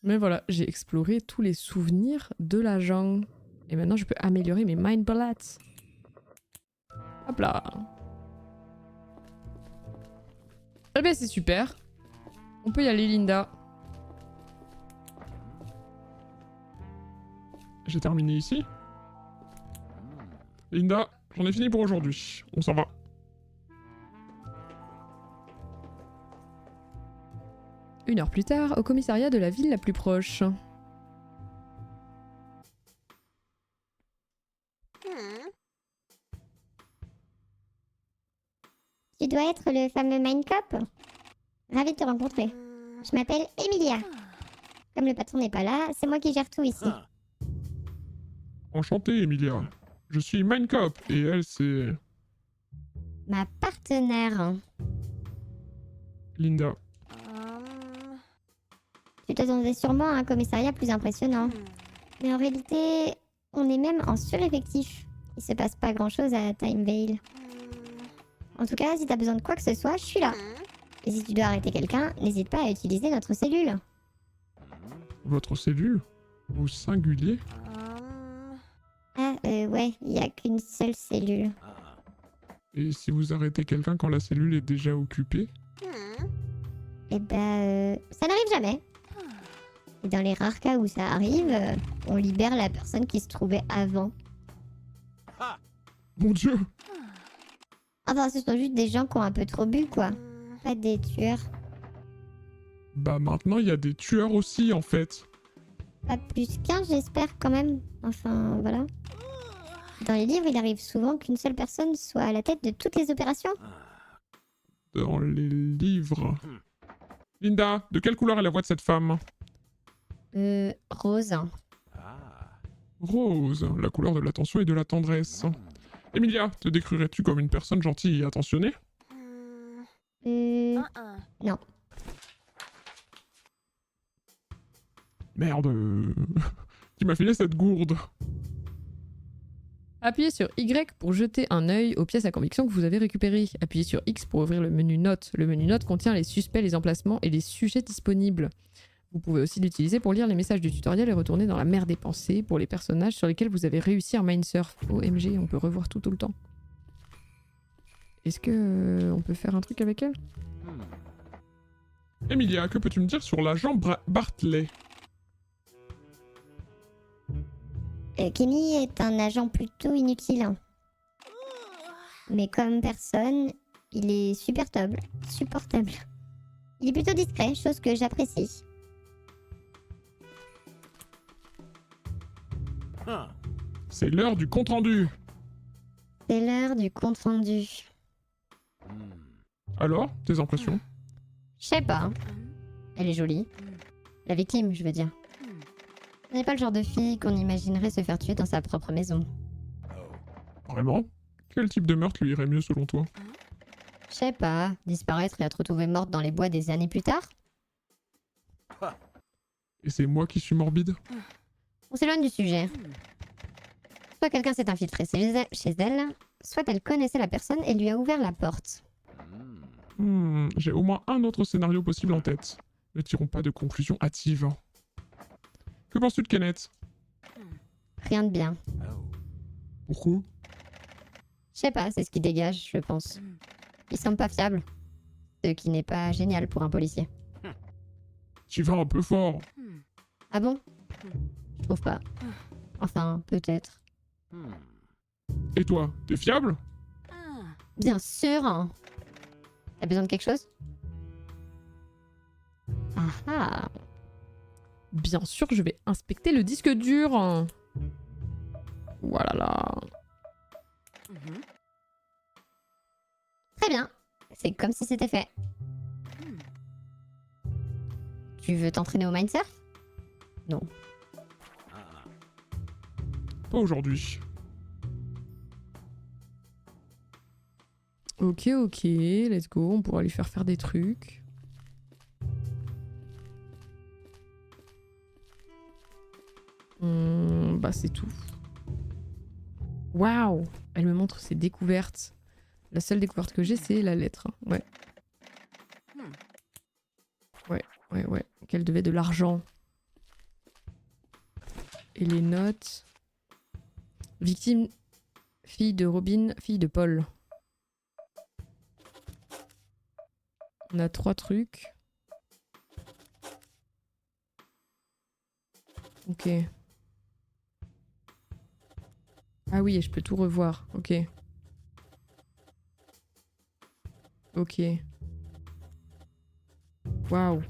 Mais voilà, j'ai exploré tous les souvenirs de la jungle. Et maintenant, je peux améliorer mes mind bullets. Hop là. Eh ben, c'est super. On peut y aller, Linda. J'ai terminé ici. Linda, j'en ai fini pour aujourd'hui. On s'en va. Une heure plus tard, au commissariat de la ville la plus proche. Tu dois être le fameux Minecop? Ravi de te rencontrer. Je m'appelle Emilia. Comme le patron n'est pas là, c'est moi qui gère tout ici. Huh. Enchanté, Emilia. Je suis Minecop et elle, c'est Ma partenaire. Linda. Tu t'attendais sûrement à un commissariat plus impressionnant. Mais en réalité, on est même en sureffectif. Il se passe pas grand chose à Timevale. En tout cas, si t'as besoin de quoi que ce soit, je suis là. Et si tu dois arrêter quelqu'un, n'hésite pas à utiliser notre cellule. Votre cellule? Au singulier? Ah, ouais, il y a qu'une seule cellule. Et si vous arrêtez quelqu'un quand la cellule est déjà occupée? Eh ben, ça n'arrive jamais. Et dans les rares cas où ça arrive, on libère la personne qui se trouvait avant. Mon Dieu! Enfin, ce sont juste des gens qui ont un peu trop bu, quoi. Pas des tueurs. Bah maintenant, il y a des tueurs aussi, en fait. Pas plus qu'un, j'espère, quand même. Enfin, voilà. Dans les livres, il arrive souvent qu'une seule personne soit à la tête de toutes les opérations. dans les livres. Linda, de quelle couleur est la voix de cette femme? Rose. Ah. Rose, la couleur de l'attention et de la tendresse. Emilia, te décrirais-tu comme une personne gentille et attentionnée? Non. Merde. Qui m'a filé cette gourde? Appuyez sur Y pour jeter un œil aux pièces à conviction que vous avez récupérées. Appuyez sur X pour ouvrir le menu Notes. Le menu Notes contient les suspects, les emplacements et les sujets disponibles. Vous pouvez aussi l'utiliser pour lire les messages du tutoriel et retourner dans la mer des pensées pour les personnages sur lesquels vous avez réussi à mindsurf. OMG, on peut revoir tout le temps. Est-ce que on peut faire un truc avec elle? Emilia, que peux-tu me dire sur l'agent Bartley? Kenny est un agent plutôt inutile. Hein. Mais comme personne, il est supportable. Il est plutôt discret, chose que j'apprécie. Huh. C'est l'heure du compte-rendu. C'est l'heure du compte rendu. Alors, tes impressions? Je sais pas. Elle est jolie. La victime, je veux dire. Ce n'est pas le genre de fille qu'on imaginerait se faire tuer dans sa propre maison. Vraiment? Quel type de meurtre lui irait mieux selon toi? Je sais pas. Disparaître et être retrouvée morte dans les bois des années plus tard? Et c'est moi qui suis morbide? On s'éloigne du sujet. Soit quelqu'un s'est infiltré chez elle, soit elle connaissait la personne et lui a ouvert la porte. J'ai au moins un autre scénario possible en tête. Ne tirons pas de conclusion hâtive. Que penses-tu de Kenneth? Rien de bien. Pourquoi? Je sais pas, c'est ce qui dégage, je pense. Il semble pas fiable. Ce qui n'est pas génial pour un policier. Tu vas un peu fort. Ah bon? Je trouve pas. Enfin, peut-être. Et toi, t'es fiable? Bien sûr. Hein. T'as besoin de quelque chose? Ah ah. Bien sûr, je vais inspecter le disque dur. Voilà là. Très bien. C'est comme si c'était fait. Tu veux t'entraîner au mindsurf? Non. Pas aujourd'hui. Ok, let's go. On pourra lui faire des trucs. Bah c'est tout. Waouh! Elle me montre ses découvertes. La seule découverte que j'ai, c'est la lettre. Ouais. Ouais. Qu'elle devait de l'argent. Et les notes. Victime, fille de Robin, fille de Paul. On a 3 trucs. Ok. Ah oui, et je peux tout revoir. Ok. Waouh.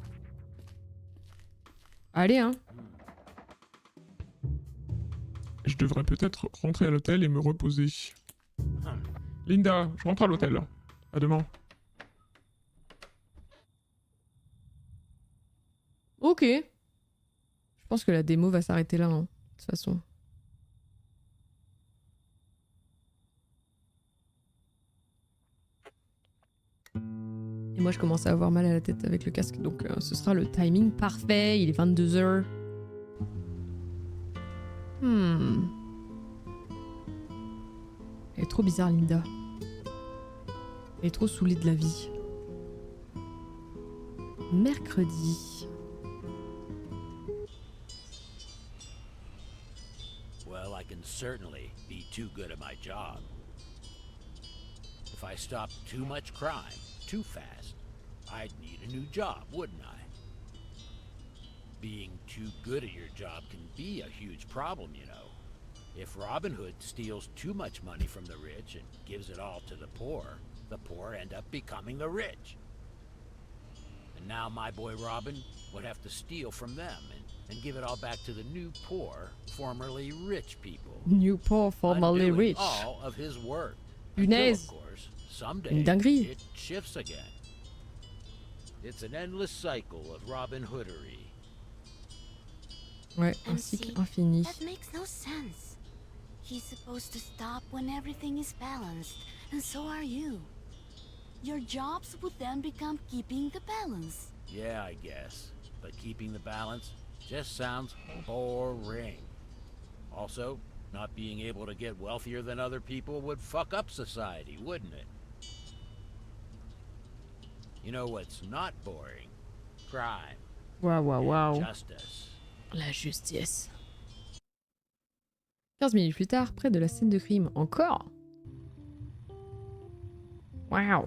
Allez, hein. Je devrais peut-être rentrer à l'hôtel et me reposer. Linda, je rentre à l'hôtel. À demain. Ok. Je pense que la démo va s'arrêter là, hein, de toute façon. Et moi, je commence à avoir mal à la tête avec le casque, donc ce sera le timing parfait. Il est 22h. Elle est trop bizarre, Linda. Elle est trop saoulée de la vie. Mercredi. Well, I can certainly be too good at my job. If I stopped too much crime too fast, I'd need a new job, wouldn't I? Being too good at your job can be a huge problem, you know. If Robin Hood steals too much money from the rich and gives it all to the poor end up becoming the rich. And now my boy Robin would have to steal from them and give it all back to the new poor, formerly rich people. New poor, formerly undoing rich. all of his work. Punaise. Until, of course, someday Une dinguerie. it shifts again. It's an endless cycle of Robin Hoodery. Ouais, un And cycle see, infini. That makes no sense. He's supposed to stop when everything is balanced, and so are you. Your jobs would then become keeping the balance. Yeah, I guess. But keeping the balance just sounds boring. Also, not being able to get wealthier than other people would fuck up society, wouldn't it? You know what's not boring? Crime. Waouh. Justice. La justice. 15 minutes plus tard, près de la scène de crime. Encore? Waouh.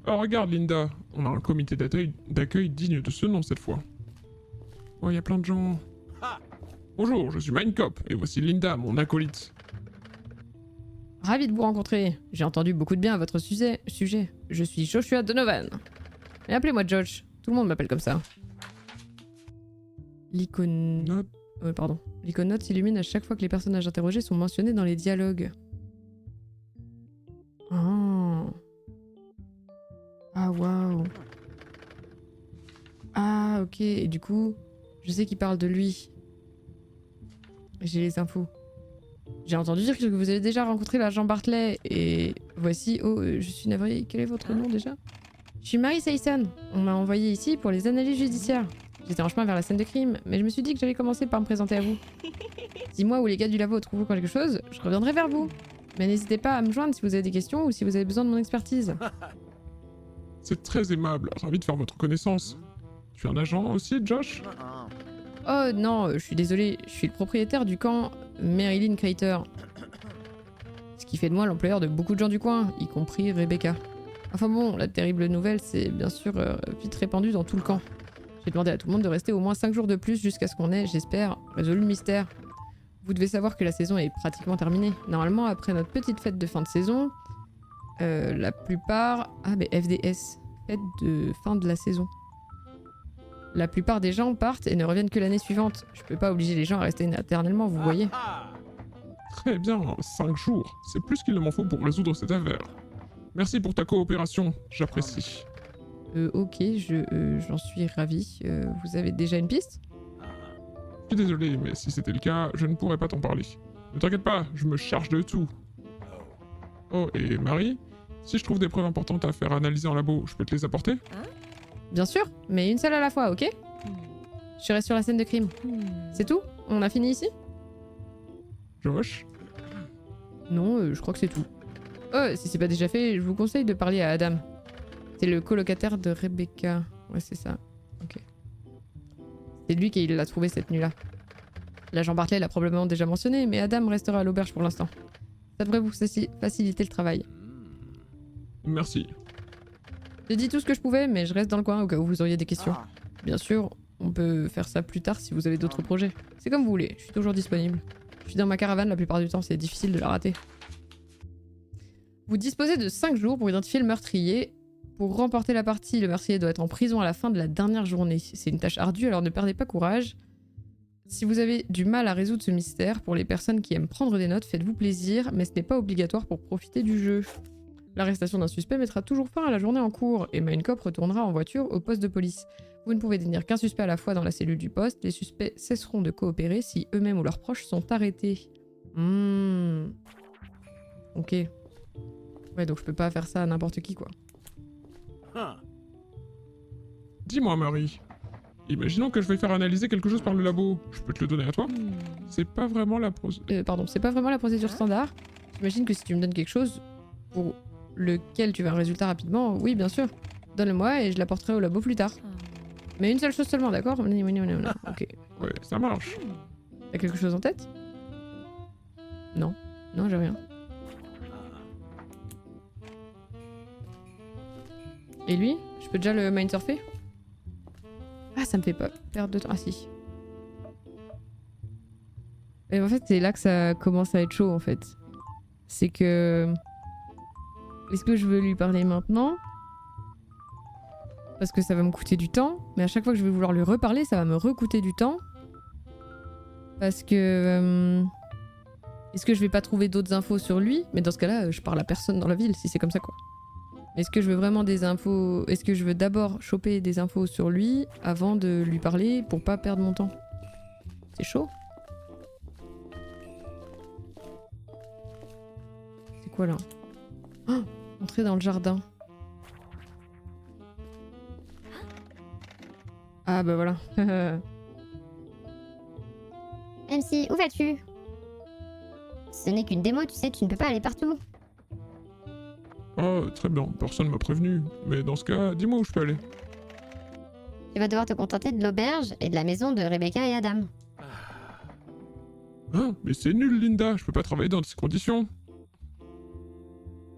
Oh, regarde, Linda, on a un comité d'accueil digne de ce nom cette fois. Oh, il y a plein de gens. Ha! Bonjour, je suis Minecop, et voici Linda, mon acolyte. Ravi de vous rencontrer. J'ai entendu beaucoup de bien à votre sujet. Je suis Joshua Donovan. Et appelez-moi Josh. Tout le monde m'appelle comme ça. L'icône... Note. pardon. L'icône note s'illumine à chaque fois que les personnages interrogés sont mentionnés dans les dialogues. Oh. Ah, waouh. Ah, ok. Et du coup, je sais qu'il parle de lui. J'ai les infos. J'ai entendu dire que vous avez déjà rencontré l'agent Bartley. Et voici... Oh, je suis navrée. Quel est votre nom déjà? Je suis Mary Sayson. On m'a envoyé ici pour les analyses judiciaires. J'étais en chemin vers la scène de crime, mais je me suis dit que j'allais commencer par me présenter à vous. Si moi ou les gars du labo trouvent quelque chose, je reviendrai vers vous. Mais n'hésitez pas à me joindre si vous avez des questions ou si vous avez besoin de mon expertise. C'est très aimable, ravi de faire votre connaissance. Tu es un agent aussi, Josh? Oh non, je suis désolé, je suis le propriétaire du camp Marilyn Crater. Ce qui fait de moi l'employeur de beaucoup de gens du coin, y compris Rebecca. Enfin bon, la terrible nouvelle, c'est bien sûr vite répandue dans tout le camp. J'ai demandé à tout le monde de rester au moins 5 jours de plus jusqu'à ce qu'on ait, j'espère, résolu le mystère. Vous devez savoir que la saison est pratiquement terminée. Normalement, après notre petite fête de fin de saison, la plupart... Ah, mais FDS, fête de fin de la saison. La plupart des gens partent et ne reviennent que l'année suivante. Je peux pas obliger les gens à rester éternellement, vous voyez. Très bien, 5 jours. C'est plus qu'il ne m'en faut pour résoudre cette affaire. Merci pour ta coopération, j'apprécie. Ok, j'en suis ravi. Vous avez déjà une piste? Je suis désolé, mais si c'était le cas, je ne pourrais pas t'en parler. Ne t'inquiète pas, je me charge de tout. Oh, et Marie, si je trouve des preuves importantes à faire analyser en labo, je peux te les apporter? Bien sûr, mais une seule à la fois, ok? Je serai sur la scène de crime. C'est tout? On a fini ici? Josh? Non, je crois que c'est tout. Oh, si c'est pas déjà fait, je vous conseille de parler à Adam. C'est le colocataire de Rebecca. Ouais, c'est ça. Ok. C'est lui qui l'a trouvé cette nuit-là. L'agent Bartley l'a probablement déjà mentionné, mais Adam restera à l'auberge pour l'instant. Ça devrait vous faciliter le travail. Merci. J'ai dit tout ce que je pouvais, mais je reste dans le coin au cas où vous auriez des questions. Bien sûr, on peut faire ça plus tard si vous avez d'autres projets. C'est comme vous voulez, je suis toujours disponible. Je suis dans ma caravane la plupart du temps, c'est difficile de la rater. Vous disposez de 5 jours pour identifier le meurtrier. Pour remporter la partie, le meurtrier doit être en prison à la fin de la dernière journée. C'est une tâche ardue, alors ne perdez pas courage. Si vous avez du mal à résoudre ce mystère, pour les personnes qui aiment prendre des notes, faites-vous plaisir, mais ce n'est pas obligatoire pour profiter du jeu. L'arrestation d'un suspect mettra toujours fin à la journée en cours, et Minecop retournera en voiture au poste de police. Vous ne pouvez détenir qu'un suspect à la fois dans la cellule du poste, les suspects cesseront de coopérer si eux-mêmes ou leurs proches sont arrêtés. Ok. Ouais, donc je peux pas faire ça à n'importe qui, quoi. Dis-moi, Marie. Imaginons que je vais faire analyser quelque chose par le labo. Je peux te le donner à toi? C'est pas vraiment la Pardon, c'est pas vraiment la procédure standard. J'imagine que si tu me donnes quelque chose pour lequel tu veux un résultat rapidement, oui, bien sûr. Donne-le-moi et je l'apporterai au labo plus tard. Mais une seule chose seulement, d'accord? Ok. Ouais, ça marche. T'as quelque chose en tête? Non. Non, j'ai rien. Et lui? Je peux déjà le mindsurfer? Ah, ça me fait pas perdre de temps. Ah si. Et en fait, c'est là que ça commence à être chaud, en fait. C'est que... Est-ce que je veux lui parler maintenant? Parce que ça va me coûter du temps. Mais à chaque fois que je vais vouloir lui reparler, ça va me recoûter du temps. Parce que... Est-ce que je vais pas trouver d'autres infos sur lui? Mais dans ce cas-là, je parle à personne dans la ville, si c'est comme ça, quoi. Est-ce que je veux vraiment des infos? Est-ce que je veux d'abord choper des infos sur lui avant de lui parler pour pas perdre mon temps? C'est chaud. C'est quoi là? Oh, entrer dans le jardin. Ah bah voilà. MC, où vas-tu? Ce n'est qu'une démo, tu sais, tu ne peux pas aller partout. Ah, très bien, personne m'a prévenu. Mais dans ce cas, dis-moi où je peux aller. Tu vas devoir te contenter de l'auberge et de la maison de Rebecca et Adam. Hein? Mais c'est nul, Linda, je peux pas travailler dans ces conditions.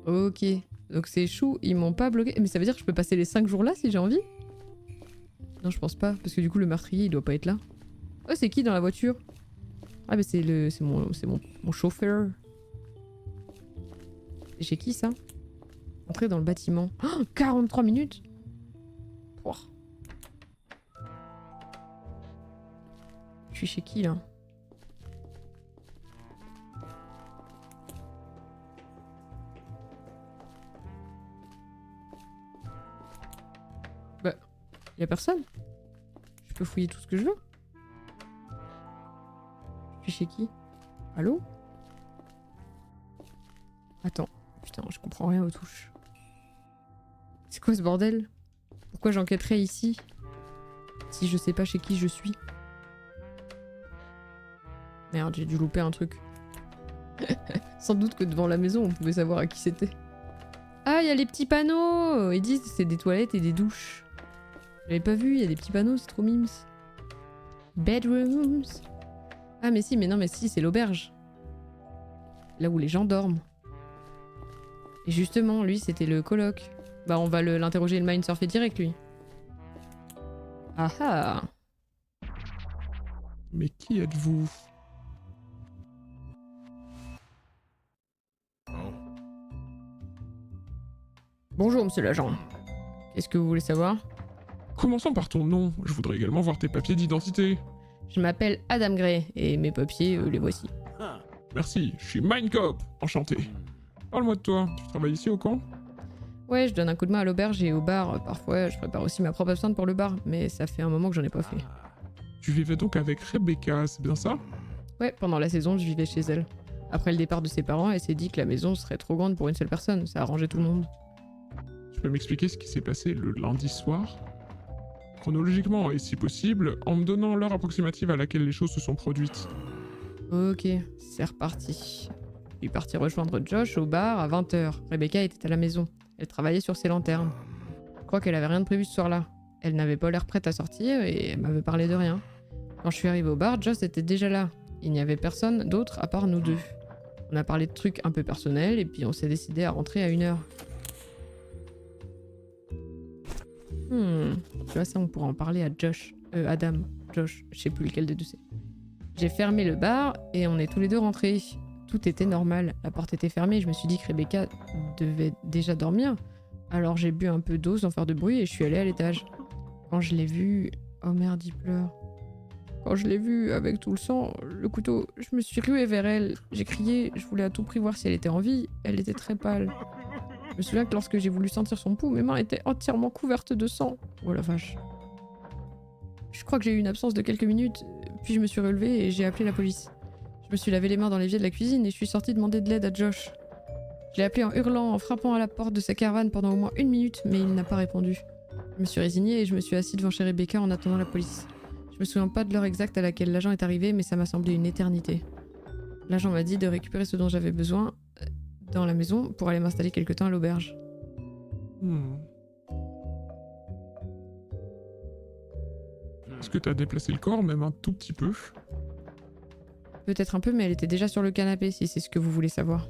Ok. Donc c'est chou, ils m'ont pas bloqué. Mais ça veut dire que je peux passer les 5 jours là si j'ai envie? Non, je pense pas, parce que du coup le meurtrier il doit pas être là. Oh, c'est qui dans la voiture? Ah bah c'est mon chauffeur. C'est chez qui ça? Entrer dans le bâtiment. Oh, 43 minutes. Pouah. Je suis chez qui là? Bah, y a personne. Je peux fouiller tout ce que je veux. Je suis chez qui? Allô? Attends, putain, je comprends rien aux touches. C'est quoi ce bordel? Pourquoi j'enquêterais ici si je sais pas chez qui je suis? Merde, j'ai dû louper un truc. Sans doute que devant la maison, on pouvait savoir à qui c'était. Ah, il y a les petits panneaux! Ils disent que c'est des toilettes et des douches. J'avais pas vu, il y a des petits panneaux, c'est trop mimes. Bedrooms. Ah mais si, c'est l'auberge. Là où les gens dorment. Et justement, lui, c'était le coloc. Bah, on va l'interroger et le mindsurfer direct, lui. Ah ah! Mais qui êtes-vous? Bonjour, monsieur l'agent. Qu'est-ce que vous voulez savoir? Commençons par ton nom, je voudrais également voir tes papiers d'identité. Je m'appelle Adam Gray, et mes papiers, les voici. Huh. Merci, je suis Mindcop, enchanté. Parle-moi de toi, tu travailles ici au camp? Ouais, je donne un coup de main à l'auberge et au bar. Parfois, je prépare aussi ma propre absinthe pour le bar, mais ça fait un moment que j'en ai pas fait. Tu vivais donc avec Rebecca, c'est bien ça? Ouais, pendant la saison, je vivais chez elle. Après le départ de ses parents, elle s'est dit que la maison serait trop grande pour une seule personne. Ça arrangeait tout le monde. Tu peux m'expliquer ce qui s'est passé le lundi soir? Chronologiquement, et si possible, en me donnant l'heure approximative à laquelle les choses se sont produites. Ok, c'est reparti. Je suis parti rejoindre Josh au bar à 20h. Rebecca était à la maison. Elle travaillait sur ses lanternes. Je crois qu'elle avait rien de prévu ce soir-là. Elle n'avait pas l'air prête à sortir et elle m'avait parlé de rien. Quand je suis arrivé au bar, Josh était déjà là. Il n'y avait personne d'autre à part nous deux. On a parlé de trucs un peu personnels et puis on s'est décidé à rentrer à 1h. Tu vois ça, on pourra en parler à Josh. Adam. Josh, je sais plus lequel des deux c'est. J'ai fermé le bar et on est tous les deux rentrés. Tout était normal. La porte était fermée. Je me suis dit que Rebecca devait déjà dormir. Alors j'ai bu un peu d'eau sans faire de bruit et je suis allée à l'étage. Quand je l'ai vue... Oh merde, il pleure. Quand je l'ai vue avec tout le sang, le couteau, je me suis ruée vers elle. J'ai crié, je voulais à tout prix voir si elle était en vie. Elle était très pâle. Je me souviens que lorsque j'ai voulu sentir son pouls, mes mains étaient entièrement couvertes de sang. Oh la vache. Je crois que j'ai eu une absence de quelques minutes, puis je me suis relevée et j'ai appelé la police. Je me suis lavé les mains dans l'évier de la cuisine et je suis sortie demander de l'aide à Josh. Je l'ai appelé en hurlant, en frappant à la porte de sa caravane pendant au moins 1 minute, mais il n'a pas répondu. Je me suis résignée et je me suis assise devant chez Rebecca en attendant la police. Je me souviens pas de l'heure exacte à laquelle l'agent est arrivé, mais ça m'a semblé une éternité. L'agent m'a dit de récupérer ce dont j'avais besoin dans la maison pour aller m'installer quelque temps à l'auberge. Est-ce que t'as déplacé le corps, même un tout petit peu? Peut-être un peu, mais elle était déjà sur le canapé, si c'est ce que vous voulez savoir.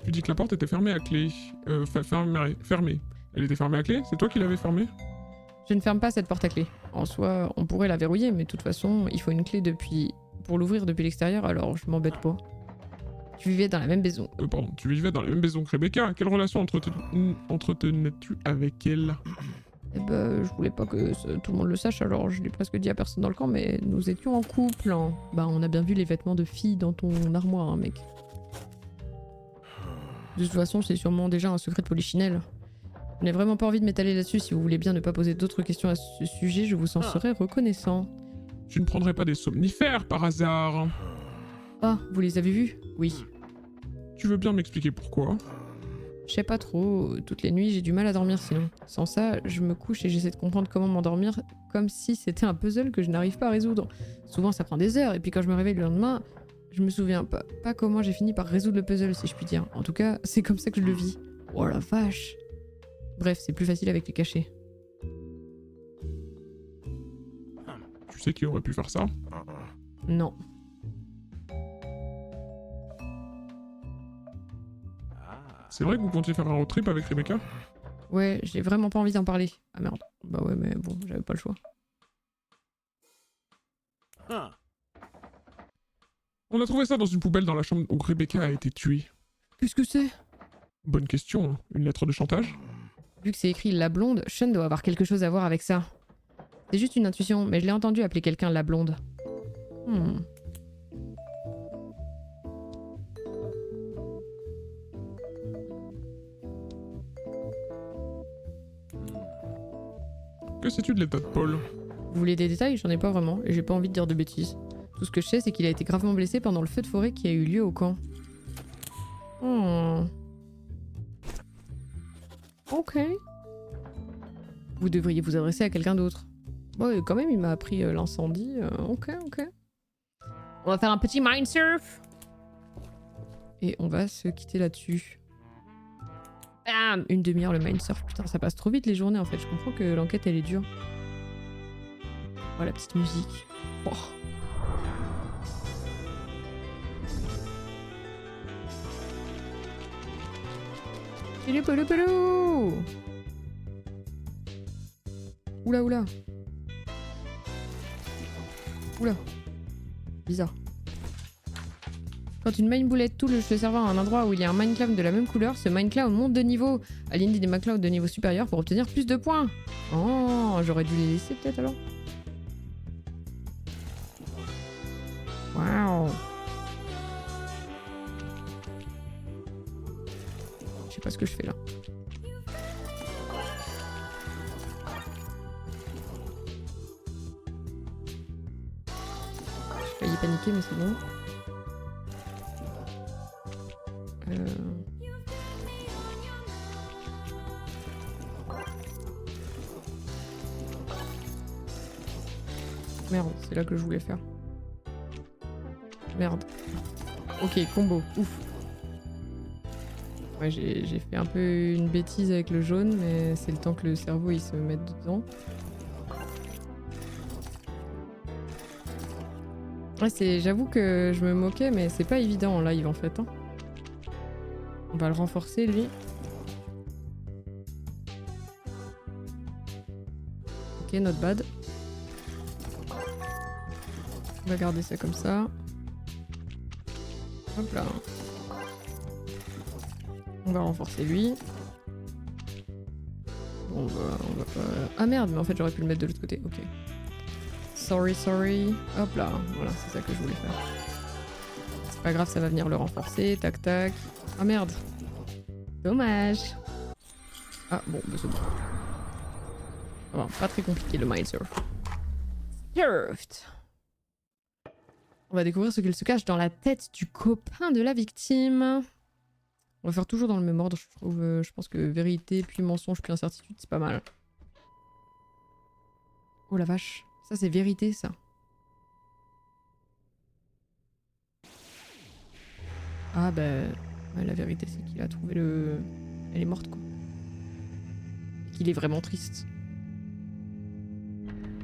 Tu dis que la porte était fermée à clé. Fermée. Elle était fermée à clé? C'est toi qui l'avais fermée? Je ne ferme pas cette porte à clé. En soi, on pourrait la verrouiller, mais de toute façon, il faut une clé pour l'ouvrir depuis l'extérieur, alors je m'embête pas. Tu vivais dans la même maison. Pardon, tu vivais dans la même maison que Rebecca. Quelle relation entretenais-tu avec elle? Eh ben, je voulais pas que tout le monde le sache, alors je l'ai presque dit à personne dans le camp, mais nous étions en couple. Hein. Bah, on a bien vu les vêtements de fille dans ton armoire, hein, mec. De toute façon, c'est sûrement déjà un secret de Polichinelle. Je n'ai vraiment pas envie de m'étaler là-dessus. Si vous voulez bien ne pas poser d'autres questions à ce sujet, je vous en serais reconnaissant. Tu ne prendrais pas des somnifères par hasard? Ah, vous les avez vus? Oui. Tu veux bien m'expliquer pourquoi? Je sais pas trop, toutes les nuits j'ai du mal à dormir sinon. Sans ça, je me couche et j'essaie de comprendre comment m'endormir comme si c'était un puzzle que je n'arrive pas à résoudre. Souvent ça prend des heures et puis quand je me réveille le lendemain, je me souviens pas comment j'ai fini par résoudre le puzzle si je puis dire. En tout cas, c'est comme ça que je le vis. Oh la vache! Bref, c'est plus facile avec les cachets. Tu sais qui aurait pu faire ça? Non. C'est vrai que vous comptiez faire un road trip avec Rebecca? Ouais, j'ai vraiment pas envie d'en parler. Ah merde. Bah ouais, mais bon, j'avais pas le choix. On a trouvé ça dans une poubelle dans la chambre où Rebecca a été tuée. Qu'est-ce que c'est? Bonne question, hein. Une lettre de chantage? Vu que c'est écrit la blonde, Sean doit avoir quelque chose à voir avec ça. C'est juste une intuition, mais je l'ai entendu appeler quelqu'un la blonde. Que sais-tu de l'état de Paul? Vous voulez des détails? J'en ai pas vraiment, et j'ai pas envie de dire de bêtises. Tout ce que je sais, c'est qu'il a été gravement blessé pendant le feu de forêt qui a eu lieu au camp. Ok. Vous devriez vous adresser à quelqu'un d'autre. Bon, quand même, il m'a appris l'incendie. Ok. On va faire un petit mindsurf. Et on va se quitter là-dessus. Bam! Une demi-heure le mindsurf. Putain, ça passe trop vite les journées en fait. Je comprends que l'enquête elle est dure. Oh, la petite musique. Oh. Oula. Bizarre. Quand une mine boulette touche le serveur à un endroit où il y a un mine cloud de la même couleur, ce mine cloud monte de niveau à l'indie des mine clouds de niveau supérieur pour obtenir plus de points. Oh, j'aurais dû les laisser peut-être alors. Waouh. Je sais pas ce que je fais là. J'ai failli paniquer mais c'est bon. Merde, c'est là que je voulais faire. Merde. Ok, combo. Ouf. Ouais, j'ai fait un peu une bêtise avec le jaune, mais c'est le temps que le cerveau il se mette dedans. Ouais, j'avoue que je me moquais, mais c'est pas évident en live en fait. Hein. On va le renforcer lui. Ok, not bad. On va garder ça comme ça. Hop là. On va renforcer lui. Bon, on va pas... Ah merde, mais en fait j'aurais pu le mettre de l'autre côté. Ok. Sorry. Hop là. Voilà, c'est ça que je voulais faire. C'est pas grave, ça va venir le renforcer. Tac. Ah merde. Dommage. Ah bon, bah c'est bon. Bon, pas très compliqué le mindsurf. Surfed. On va découvrir ce qu'il se cache dans la tête du copain de la victime. On va faire toujours dans le même ordre, je trouve. Je pense que vérité, puis mensonge, puis incertitude, c'est pas mal. Oh la vache. Ça, c'est vérité, ça. Ah bah... ouais, la vérité, c'est qu'il a trouvé le... Elle est morte, quoi. Et qu'il est vraiment triste.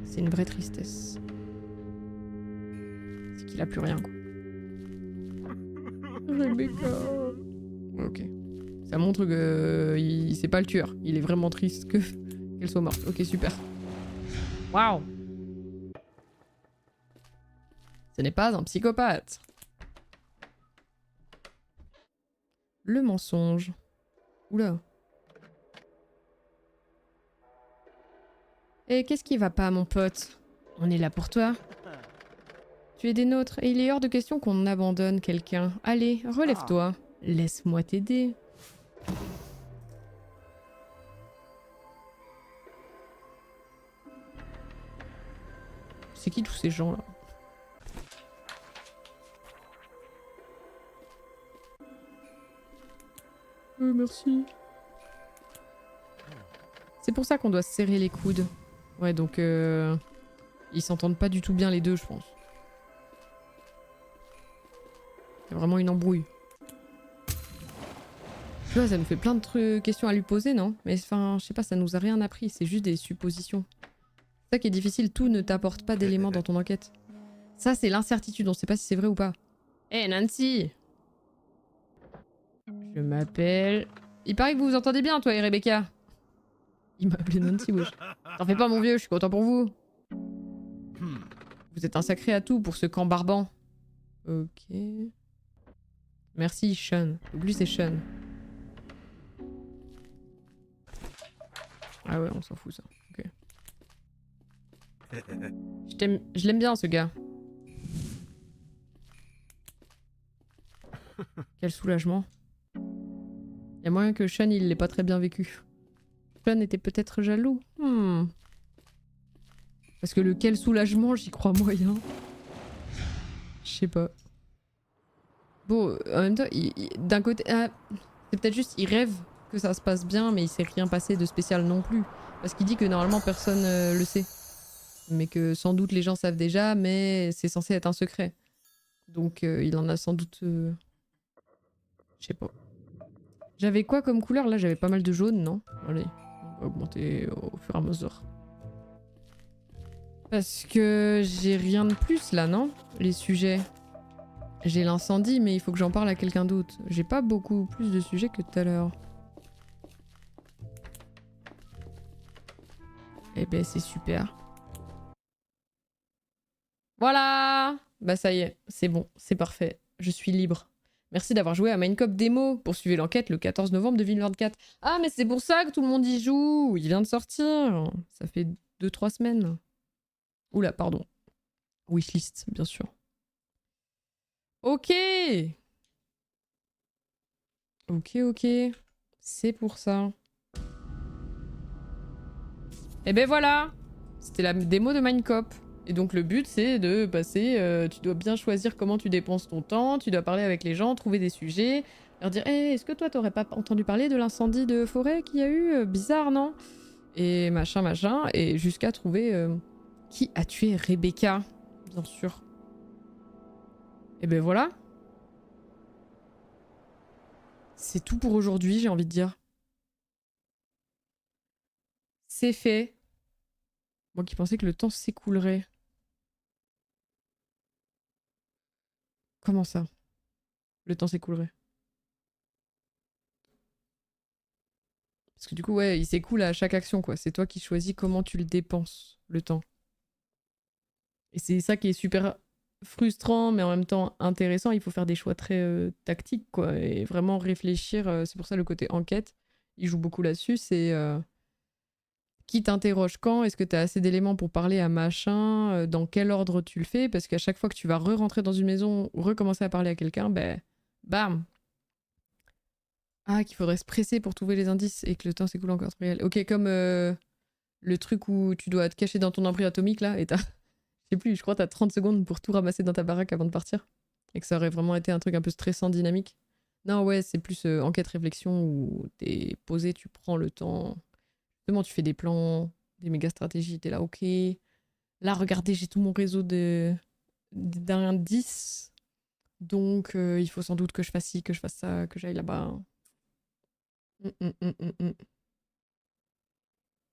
C'est une vraie tristesse. C'est qu'il a plus rien, quoi. Rebecca. Ok. Ça montre que c'est pas le tueur. Il est vraiment triste qu'elle soit morte. Ok, super. Waouh. Ce n'est pas un psychopathe. Le mensonge. Oula. Et qu'est-ce qui va pas, mon pote? On est là pour toi. Tu es des nôtres, et il est hors de question qu'on abandonne quelqu'un. Allez, relève-toi. Laisse-moi t'aider. C'est qui tous ces gens là? Merci. C'est pour ça qu'on doit se serrer les coudes. Ouais, donc ils s'entendent pas du tout bien les deux, je pense. Il y a vraiment une embrouille. Tu vois, ça nous fait plein de questions à lui poser, non? Mais enfin, je sais pas, ça nous a rien appris, c'est juste des suppositions. C'est ça qui est difficile, tout ne t'apporte pas d'éléments dans ton enquête. Ça, c'est l'incertitude, on sait pas si c'est vrai ou pas. Hé, Nancy! Je m'appelle... Il paraît que vous vous entendez bien, toi et Rebecca. Il m'a appelé Nancy, wesh. T'en fais pas, mon vieux, je suis content pour vous. Vous êtes un sacré atout pour ce camp barbant. Ok. Merci, Sean. Donc lui, c'est Sean. Ah ouais, on s'en fout, ça. Ok. Je l'aime bien, ce gars. Quel soulagement. Il y a moyen que Sean, il l'ait pas très bien vécu. Sean était peut-être jaloux. Parce que le quel soulagement, j'y crois moyen. Je sais pas. Bon, en même temps, d'un côté... c'est peut-être juste, il rêve que ça se passe bien, mais il s'est rien passé de spécial non plus. Parce qu'il dit que normalement, personne le sait. Mais que sans doute les gens savent déjà, mais c'est censé être un secret. Donc il en a sans doute... Je sais pas. J'avais quoi comme couleur? Là, j'avais pas mal de jaune, non? Allez, on va augmenter au fur et à mesure. Parce que j'ai rien de plus là, non? Les sujets. J'ai l'incendie, mais il faut que j'en parle à quelqu'un d'autre. J'ai pas beaucoup plus de sujets que tout à l'heure. Eh ben, c'est super. Voilà! Bah ça y est, c'est bon, c'est parfait. Je suis libre. Merci d'avoir joué à Minecop Démo. Poursuivez l'enquête le 14 novembre 2024. Ah, mais c'est pour ça que tout le monde y joue. Il vient de sortir. Ça fait 2-3 semaines. Oula, pardon. Wishlist, bien sûr. Ok. Ok. C'est pour ça. Et ben voilà. C'était la démo de Minecop. Et donc le but c'est de passer... tu dois bien choisir comment tu dépenses ton temps, tu dois parler avec les gens, trouver des sujets, leur dire hey, est-ce que toi t'aurais pas entendu parler de l'incendie de forêt qu'il y a eu? Bizarre, non? Et machin, et jusqu'à trouver qui a tué Rebecca, bien sûr. Et ben voilà. C'est tout pour aujourd'hui, j'ai envie de dire. C'est fait. Moi qui pensais que le temps s'écoulerait. Comment ça? Le temps s'écoulerait? Parce que du coup, ouais, il s'écoule à chaque action, quoi. C'est toi qui choisis comment tu le dépenses, le temps. Et c'est ça qui est super frustrant, mais en même temps intéressant. Il faut faire des choix très tactiques, quoi. Et vraiment réfléchir. C'est pour ça le côté enquête, il joue beaucoup là-dessus. C'est qui t'interroge quand? Est-ce que tu as assez d'éléments pour parler à machin? Dans quel ordre tu le fais? Parce qu'à chaque fois que tu vas re-rentrer dans une maison ou recommencer à parler à quelqu'un, ben, bam! Ah, qu'il faudrait se presser pour trouver les indices et que le temps s'écoule encore trop réel. Ok, comme le truc où tu dois te cacher dans ton abri atomique, là, et t'as... Je sais plus, je crois que t'as 30 secondes pour tout ramasser dans ta baraque avant de partir. Et que ça aurait vraiment été un truc un peu stressant, dynamique. Non, ouais, c'est plus enquête-réflexion où t'es posé, tu prends le temps. Justement, tu fais des plans, des méga stratégies, t'es là, ok. Là, regardez, j'ai tout mon réseau d'indices. Donc, il faut sans doute que je fasse ci, que je fasse ça, que j'aille là-bas.